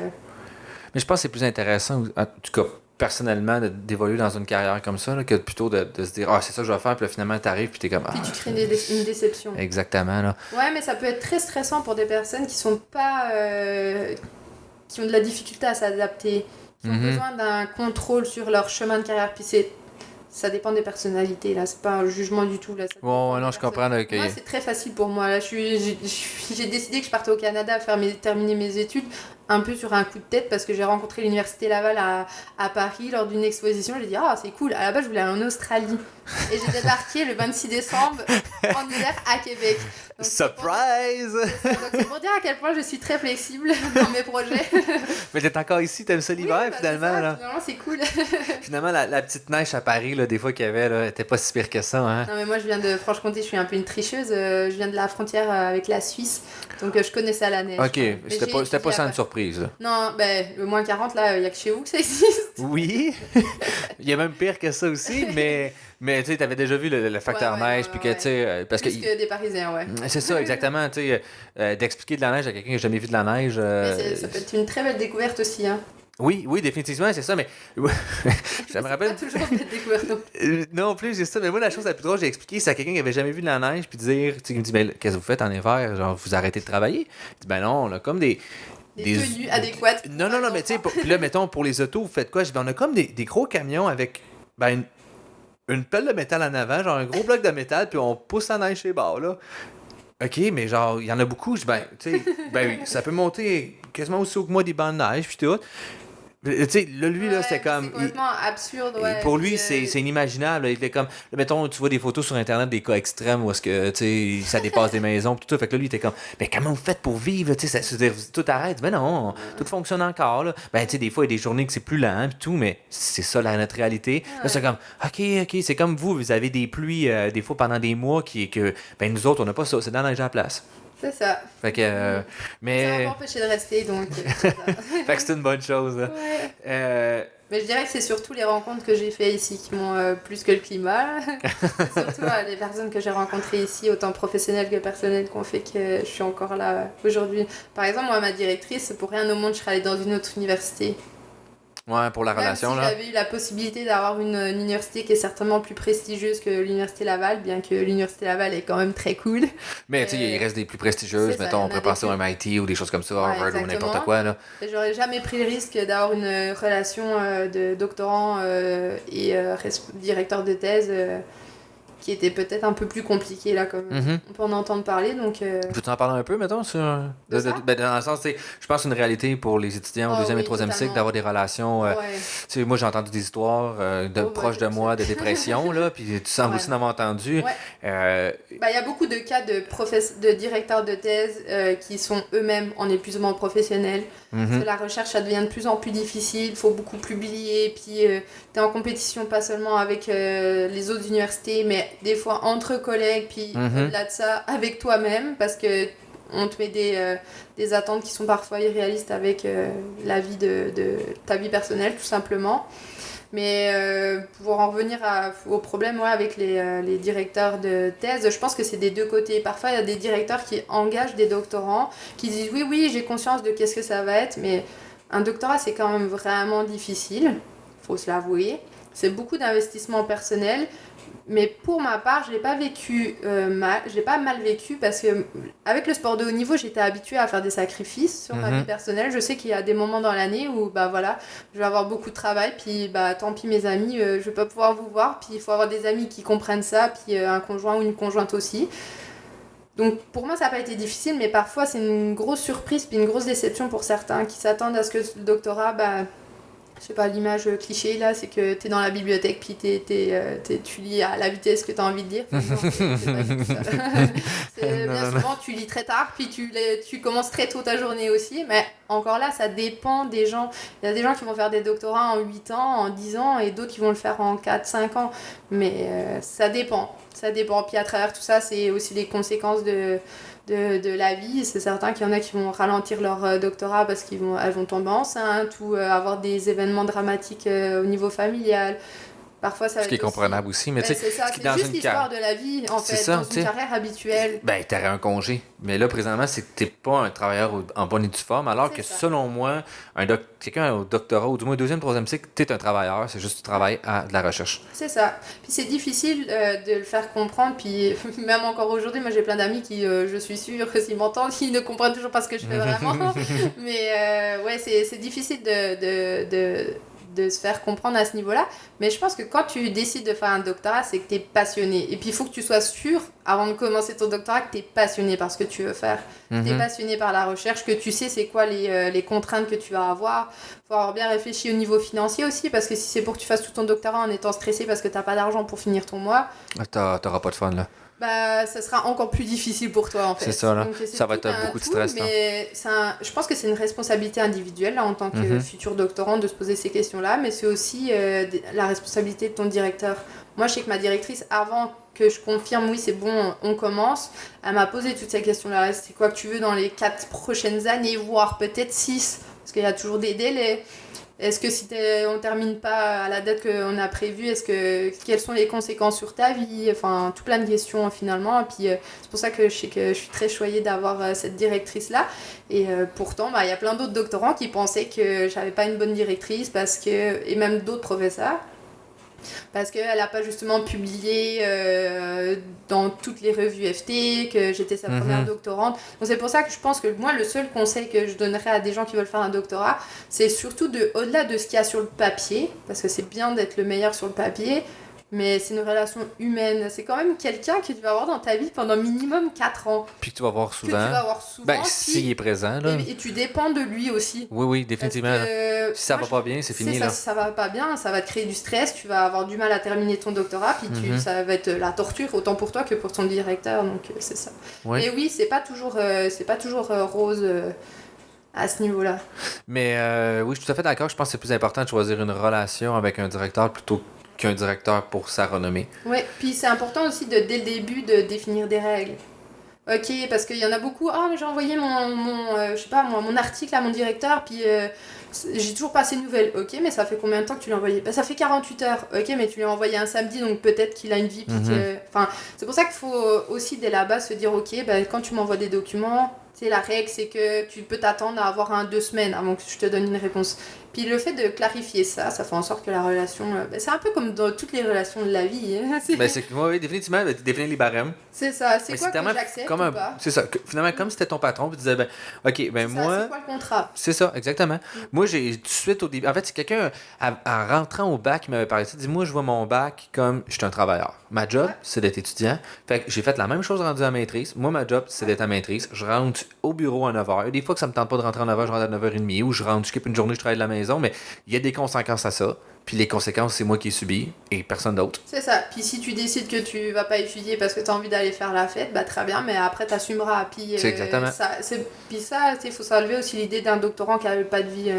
je pense que c'est plus intéressant, en tout cas personnellement, d'évoluer dans une carrière comme ça, là, que plutôt de se dire c'est ça que je vais faire, puis là, finalement t'arrives, puis t'es comme puis tu crées une déception. Exactement, là. Ouais, mais ça peut être très stressant pour des personnes qui sont pas qui ont de la difficulté à s'adapter, qui ont besoin d'un contrôle sur leur chemin de carrière, puis ça dépend des personnalités, là, c'est pas un jugement du tout. Là, non, je comprends. Là, moi, c'est très facile pour moi. Là, j'ai décidé que je partais au Canada terminer mes études un peu sur un coup de tête parce que j'ai rencontré l'université Laval à Paris lors d'une exposition. J'ai dit, c'est cool. À la base, je voulais aller en Australie. Et j'ai débarqué le 26 décembre en hiver à Québec. Donc, surprise! Donc, c'est pour dire à quel point je suis très flexible dans mes projets. Mais t'es encore ici, t'aimes ça l'hiver, finalement. Ça, là. finalement, c'est cool. Finalement, la petite neige à Paris, là, des fois qu'il y avait, là, était pas si pire que ça. Hein? Non, mais moi, je viens de Franche-Comté, je suis un peu une tricheuse. Je viens de la frontière avec la Suisse. Donc, je connais ça la neige. Ok, c'était pas ça une surprise. Là. Non, le moins 40, là, il n'y a que chez vous que ça existe. Oui, il y a même pire que ça aussi, mais tu sais, t'avais déjà vu le facteur neige, puis que, tu sais, parce Plus que des Parisiens, ouais. C'est ça, exactement, tu sais, d'expliquer de la neige à quelqu'un qui n'a jamais vu de la neige. Mais ça peut être une très belle découverte aussi, hein. Oui, définitivement, c'est ça, mais ça me rappelle. C'est pas toujours une belle découverte. Non plus, c'est ça, mais moi, la chose la plus drôle, j'ai expliqué, c'est à quelqu'un qui avait jamais vu de la neige, puis dire, tu sais, il me dit, qu'est-ce que vous faites en hiver? Genre, vous arrêtez de travailler? Je dis, non, on a comme des tenues adéquates. Non, mais tu sais, puis là, mettons, pour les autos, vous faites quoi? Je dis, on a comme des gros camions avec une pelle de métal en avant, genre un gros bloc de métal, puis on pousse la neige chez les bords, là. OK, mais genre, il y en a beaucoup. Je dis, tu sais, oui, ça peut monter quasiment aussi haut que moi des bancs de neige, puis tout. Tu sais, là, lui, là, c'est comme. C'est complètement absurde, ouais. Pour lui, c'est inimaginable. Il est comme. Mettons, tu vois des photos sur Internet des cas extrêmes où est-ce que, tu sais, ça dépasse des maisons, puis tout ça. Fait que là, lui, il était comme, mais comment vous faites pour vivre, tu sais, tout arrête. Ben non, tout fonctionne encore, là. Ben, tu sais, des fois, il y a des journées que c'est plus lent, puis tout, mais c'est ça, notre réalité. Là, c'est comme, OK, c'est comme vous avez des pluies, des fois pendant des mois, ben, nous autres, on n'a pas ça, c'est dans la neige à la place. C'est ça. Fait que, mais. Ça m'a pas empêché de rester, donc. Fait que c'est une bonne chose, là. Ouais. Mais je dirais que c'est surtout les rencontres que j'ai fait ici qui m'ont plus que le climat. Surtout les personnes que j'ai rencontrées ici, autant professionnelles que personnelles, qui ont fait que je suis encore là aujourd'hui. Par exemple, moi, ma directrice, pour rien au monde, je serais allée dans une autre université. Ouais, pour la Même relation, si là. j'avais eu la possibilité d'avoir une université qui est certainement plus prestigieuse que l'université Laval, bien que l'université Laval est quand même très cool. Mais tu sais, il reste des plus C'est prestigieuses. ça, Mettons, il y on en a pourrait des penser au plus. MIT ou des choses comme ça, Ouais, Harvard ou n'importe exactement. quoi, là. Et j'aurais jamais pris le risque d'avoir une relation de doctorant et directeur de thèse qui était peut-être un peu plus compliquée, là, comme Mhm. on peut en entendre parler. Donc, Peux-tu en parler un peu, mettons, sur... de ça? ben, dans le sens, tu sais, je pense que c'est une réalité pour les étudiants au Oh deuxième et oui, troisième cycle totalement. d'avoir des relations... Ouais. tu sais, moi, j'ai entendu des histoires de Oh, bah, proches de moi de dépression, là, puis tu sembles Ouais. aussi en avoir entendu. Ouais. Euh, Bah, il y a beaucoup de cas de directeurs de thèse qui sont eux-mêmes en épuisement professionnel. Parce mhm. que la recherche, ça devient de plus en plus difficile, il faut beaucoup publier, puis tu es en compétition pas seulement avec les autres universités, mais des fois entre collègues, puis Mhm. au-delà de ça, avec toi-même, parce que on te met des attentes qui sont parfois irréalistes avec la vie de ta vie personnelle, tout simplement. Mais pour en revenir au problème avec les directeurs de thèse, je pense que c'est des deux côtés. Parfois, il y a des directeurs qui engagent des doctorants, qui disent oui, oui, j'ai conscience de qu'est-ce que ça va être, mais un doctorat, c'est quand même vraiment difficile, faut se l'avouer. C'est beaucoup d'investissement personnel. Mais pour ma part, je l'ai pas vécu mal, je l'ai pas mal vécu parce que avec le sport de haut niveau, j'étais habituée à faire des sacrifices sur ma vie personnelle. Je sais qu'il y a des moments dans l'année où bah voilà, je vais avoir beaucoup de travail, puis bah tant pis mes amis, je vais pas pouvoir vous voir, puis il faut avoir des amis qui comprennent ça, puis un conjoint ou une conjointe aussi. Donc pour moi ça n'a pas été difficile, mais parfois c'est une grosse surprise puis une grosse déception pour certains qui s'attendent à ce que le doctorat je sais pas, l'image cliché là, c'est que t'es dans la bibliothèque puis tu lis à la vitesse que t'as envie de lire. Enfin, non, c'est pas du tout ça. Non, Bien non, souvent, tu lis très tard puis tu commences très tôt ta journée aussi. Mais encore là, ça dépend des gens. Il y a des gens qui vont faire des doctorats en 8 ans, en 10 ans et d'autres qui vont le faire en 4, 5 ans. Mais ça dépend. Ça dépend. Puis à travers tout ça, c'est aussi les conséquences de la vie. C'est certain qu'il y en a qui vont ralentir leur doctorat parce elles vont tomber enceintes ou avoir des événements dramatiques au niveau familial. Parfois, ça va Ce qui est être aussi... comprenable aussi, mais tu sais, c'est ça, c'est dans juste une l'histoire carrière... de la vie, en C'est fait, ça, dans tu une sais. carrière habituelle. Ben, t'aurais un congé. Mais là, présentement, c'est que t'es pas un travailleur en bonne et due forme, alors C'est que ça. selon moi, quelqu'un au doctorat, ou du moins deuxième, troisième cycle, t'es un travailleur, c'est juste que tu travailles à de la recherche. C'est ça. Puis c'est difficile de le faire comprendre. Puis même encore aujourd'hui, moi j'ai plein d'amis qui, je suis sûre, s'ils m'entendent, ils ne comprennent toujours pas ce que je fais vraiment. Mais ouais, c'est difficile de se faire comprendre à ce niveau-là. Mais je pense que quand tu décides de faire un doctorat, c'est que tu es passionné. Et puis il faut que tu sois sûr, avant de commencer ton doctorat, que tu es passionné par ce que tu veux faire. Tu es passionné par la recherche, que tu sais c'est quoi les contraintes que tu vas avoir. Faut avoir bien réfléchi au niveau financier aussi, parce que si c'est pour que tu fasses tout ton doctorat en étant stressé parce que t'as pas d'argent pour finir ton mois, T'auras pas de fun, là. bah ça sera encore plus difficile pour toi en fait. C'est ça, là. Donc, Ça va tout être un beaucoup de tout, stress, là. mais je pense que c'est une responsabilité individuelle là, en tant que futur doctorant de se poser ces questions-là, mais c'est aussi la responsabilité de ton directeur. Moi, je sais que ma directrice, avant que je confirme, oui, c'est bon, on commence, elle m'a posé toutes ces questions-là. C'est quoi que tu veux dans les 4 prochaines années, voire peut-être 6, parce qu'il y a toujours des délais. Est-ce que si on termine pas à la date qu'on a prévue, quelles sont les conséquences sur ta vie? Enfin, tout plein de questions finalement. Et puis c'est pour ça que je sais que je suis très choyée d'avoir cette directrice-là. Et pourtant, il y a plein d'autres doctorants qui pensaient que j'avais pas une bonne directrice et même d'autres professeurs. Parce qu'elle n'a pas justement publié dans toutes les revues FT, que j'étais sa première doctorante. Donc c'est pour ça que je pense que moi, le seul conseil que je donnerais à des gens qui veulent faire un doctorat, c'est surtout au-delà de ce qu'il y a sur le papier, parce que c'est bien d'être le meilleur sur le papier, mais c'est une relation humaine. C'est quand même quelqu'un que tu vas avoir dans ta vie pendant minimum 4 ans. Puis que tu vas voir Que souvent. tu vas avoir souvent. Ben, s'il est présent, là. Et tu dépends de lui aussi. Oui, oui, définitivement. Parce que, Si ça moi, va pas bien, c'est fini, ça, là. si ça va pas bien, ça va te créer du stress, tu vas avoir du mal à terminer ton doctorat, puis ça va être la torture autant pour toi que pour ton directeur, donc c'est ça. Oui. Et oui, c'est pas toujours rose à ce niveau-là. Mais oui, je suis tout à fait d'accord. Je pense que c'est plus important de choisir une relation avec un directeur plutôt qu'un directeur pour sa renommée. Oui, puis c'est important aussi dès le début de définir des règles. Ok, parce qu'il y en a beaucoup. Ah, mais j'ai envoyé je sais pas, mon article à mon directeur, puis j'ai toujours pas ces nouvelles. Ok, mais ça fait combien de temps que tu l'as envoyé? Bah, ça fait 48 heures. Ok, mais tu l'as envoyé un samedi, donc peut-être qu'il a une vie. Enfin, c'est pour ça qu'il faut aussi dès là-bas se dire ok, bah, quand tu m'envoies des documents, Tu sais, la règle, c'est que tu peux t'attendre à avoir 2 semaines avant que je te donne une réponse. Puis le fait de clarifier ça fait en sorte que la relation... c'est un peu comme dans toutes les relations de la vie. Hein. Oui, définitivement, définir les barèmes. C'est ça. C'est Mais quoi que j'accepte ou pas? C'est ça. Finalement, comme c'était ton patron, puis tu disais, OK, moi... C'est quoi le contrat? C'est ça, exactement. Moi, j'ai tout de suite au début... En fait, c'est quelqu'un, en rentrant au bac, qui m'avait parlé de ça, dit, moi, je vois mon bac comme je suis un travailleur. Ma job, c'est d'être étudiant. Fait que j'ai fait la même chose rendu à maîtrise. Moi, ma job, c'est d'être à maîtrise. Je rentre au bureau à 9h. Des fois que ça me tente pas de rentrer à 9h, je rentre à 9h30, ou je skip une journée, je travaille de la maison, mais il y a des conséquences à ça. Puis les conséquences, c'est moi qui ai subi et personne d'autre. C'est ça. Puis si tu décides que tu vas pas étudier parce que tu as envie d'aller faire la fête, très bien, mais après t'assumeras. Puis c'est exactement. Puis ça, il faut s'enlever aussi l'idée d'un doctorant qui n'avait pas de vie.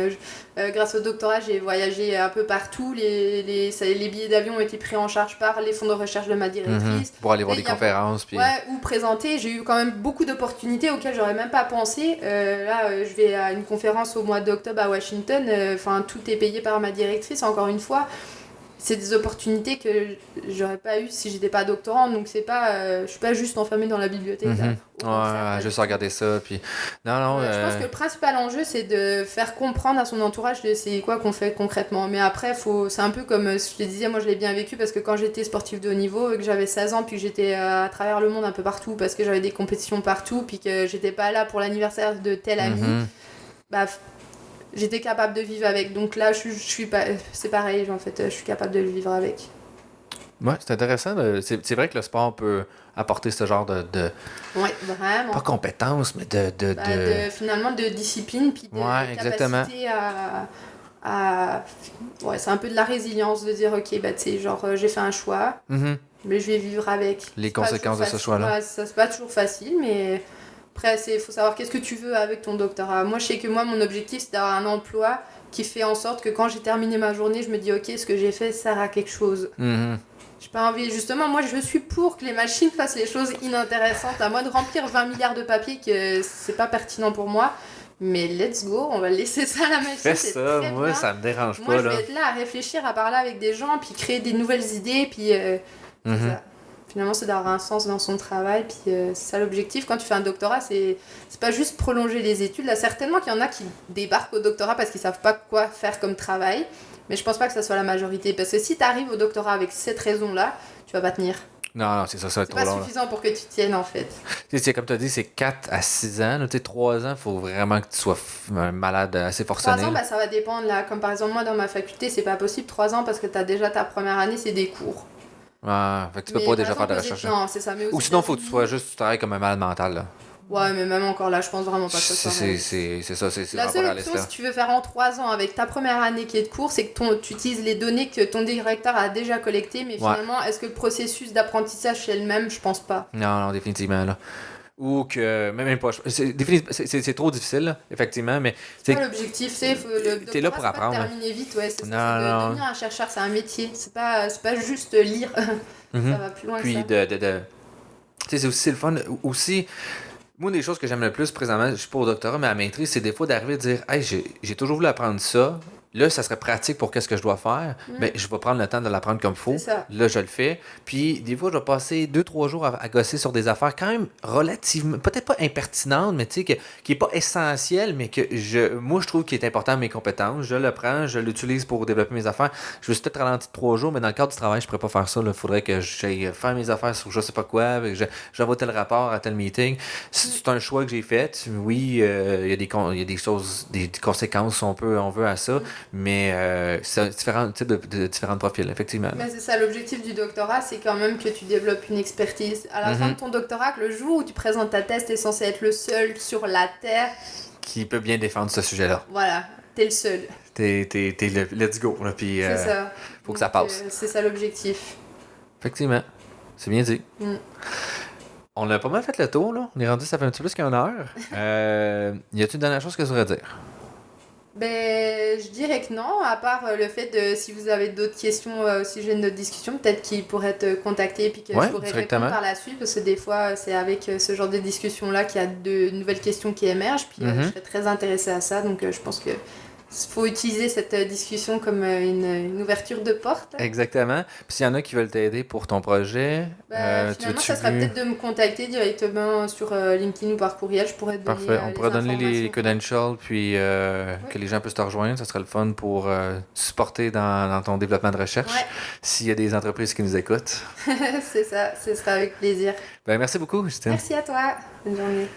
Grâce au doctorat, j'ai voyagé un peu partout. Les billets d'avion ont été pris en charge par les fonds de recherche de ma directrice. Pour aller voir des conférences. Puis... ou présenter. J'ai eu quand même beaucoup d'opportunités auxquelles j'aurais même pas pensé. Je vais à une conférence au mois d'octobre à Washington. Tout est payé par ma directrice, encore une fois. C'est des opportunités que j'aurais pas eu si j'étais pas doctorante, donc c'est pas je suis pas juste enfermée dans la bibliothèque. Juste regarder ça puis non je pense que le principal enjeu c'est de faire comprendre à son entourage de c'est quoi qu'on fait concrètement, mais après c'est un peu comme je te disais, moi je l'ai bien vécu parce que quand j'étais sportive de haut niveau et que j'avais 16 ans puis que j'étais à travers le monde un peu partout parce que j'avais des compétitions partout puis que j'étais pas là pour l'anniversaire de tel ami, j'étais capable de vivre avec. Donc là, je suis pas... c'est pareil, en fait, je suis capable de le vivre avec. Ouais, c'est intéressant. C'est vrai que le sport peut apporter ce genre de ouais, vraiment. Pas compétence, mais finalement, de discipline, puis de capacité à... Ouais, c'est un peu de la résilience de dire, OK, tu sais, j'ai fait un choix, mais je vais vivre avec. Les conséquences de ce choix-là. Ouais, ça, c'est pas toujours facile, mais... Après, il faut savoir qu'est-ce que tu veux avec ton doctorat. Moi, je sais que mon objectif, c'est d'avoir un emploi qui fait en sorte que quand j'ai terminé ma journée, je me dis, OK, ce que j'ai fait sert à quelque chose. J'ai pas envie... Justement, moi, je suis pour que les machines fassent les choses inintéressantes. À moi de remplir 20 milliards de papiers, que c'est pas pertinent pour moi. Mais let's go, on va laisser ça à la machine. Fais ça, moi, ça me dérange pas. Moi, je là. vais être là à réfléchir, à parler avec des gens, puis créer des nouvelles idées, puis... ça. Finalement, c'est d'avoir un sens dans son travail, puis c'est ça l'objectif. Quand tu fais un doctorat, c'est pas juste prolonger les études. Là, certainement qu'il y en a qui débarquent au doctorat parce qu'ils savent pas quoi faire comme travail, mais je pense pas que ça soit la majorité. Parce que si tu arrives au doctorat avec cette raison-là, tu vas pas tenir. Non, c'est ça va être trop long. C'est pas suffisant pour que tu tiennes, en fait. Comme tu as dit, c'est 4 à 6 ans. 3 ans, il faut vraiment que tu sois malade assez forcené. 3 ans, ça va dépendre. Là. Comme par exemple, moi, dans ma faculté, c'est pas possible. 3 ans parce que tu as déjà ta première année, c'est des cours. Fait que tu peux pas déjà faire de recherche. Non, c'est ça. Mais ou sinon, faut que tu travailles comme un malade mental. Là. Ouais, mais même encore là, je pense vraiment pas que ça soit c'est ça, c'est la seule option, si tu veux faire en 3 ans avec ta première année qui est de cours, c'est que tu utilises les données que ton directeur a déjà collectées, mais finalement, est-ce que le processus d'apprentissage est le même? Je pense pas. Non, définitivement, là. Ou que même pas c'est trop difficile là, effectivement, mais c'est pas l'objectif, t'es là pour apprendre, pas terminer vite, c'est devenir un chercheur, c'est un métier, c'est pas juste lire. Ça va plus loin. Puis que ça. C'est aussi le fun aussi. Moi, des choses que j'aime le plus présentement, je suis pas au doctorat, mais à la maîtrise, c'est des fois d'arriver à dire, hey, j'ai toujours voulu apprendre ça. Là, ça serait pratique pour qu'est-ce que je dois faire. Ben, je vais prendre le temps de l'apprendre comme il faut. Là, je le fais. Puis, des fois, je vais passer 2-3 jours à gosser sur des affaires quand même relativement, peut-être pas impertinentes, mais tu sais, qui n'est pas essentiel, mais que moi, je trouve qu'il est important à mes compétences. Je le prends, je l'utilise pour développer mes affaires. Je me suis peut-être ralenti de 3 jours, mais dans le cadre du travail, je ne pourrais pas faire ça. Il faudrait que j'aille faire mes affaires sur je sais pas quoi, j'envoie tel rapport à tel meeting. C'est un choix que j'ai fait. Oui, il y a des choses, des conséquences, on veut à ça. Mais c'est différents types de différents profils, effectivement. Mais c'est ça, l'objectif du doctorat, c'est quand même que tu développes une expertise. À la fin de ton doctorat, le jour où tu présentes ta thèse, t'es censé être le seul sur la Terre qui peut bien défendre ce sujet-là. Voilà, t'es le seul. T'es le let's go, là, puis c'est ça. Faut que ça passe. C'est ça l'objectif. Effectivement, c'est bien dit. On a pas mal fait le tour, là. On est rendu, ça fait un petit peu plus qu'une heure. Y a-t-il une dernière chose que je voudrais dire? Ben, je dirais que non, à part le fait de, si vous avez d'autres questions au sujet de notre discussion, peut-être qu'ils pourraient te contacter et puis que je pourrais répondre par la suite, parce que des fois, c'est avec ce genre de discussion-là qu'il y a de nouvelles questions qui émergent, puis je serais très intéressée à ça, donc je pense que faut utiliser cette discussion comme une ouverture de porte. Exactement. Puis s'il y en a qui veulent t'aider pour ton projet, finalement, ça sera peut-être de me contacter directement sur LinkedIn ou par courriel. Je pourrais te donner Parfait. On pourrait donner les informations. credentials, puis que les gens puissent te rejoindre. Ça serait le fun pour supporter dans ton développement de recherche. Ouais. S'il y a des entreprises qui nous écoutent. C'est ça, ce sera avec plaisir. Ben, merci beaucoup, Justine. Merci à toi. Bonne journée.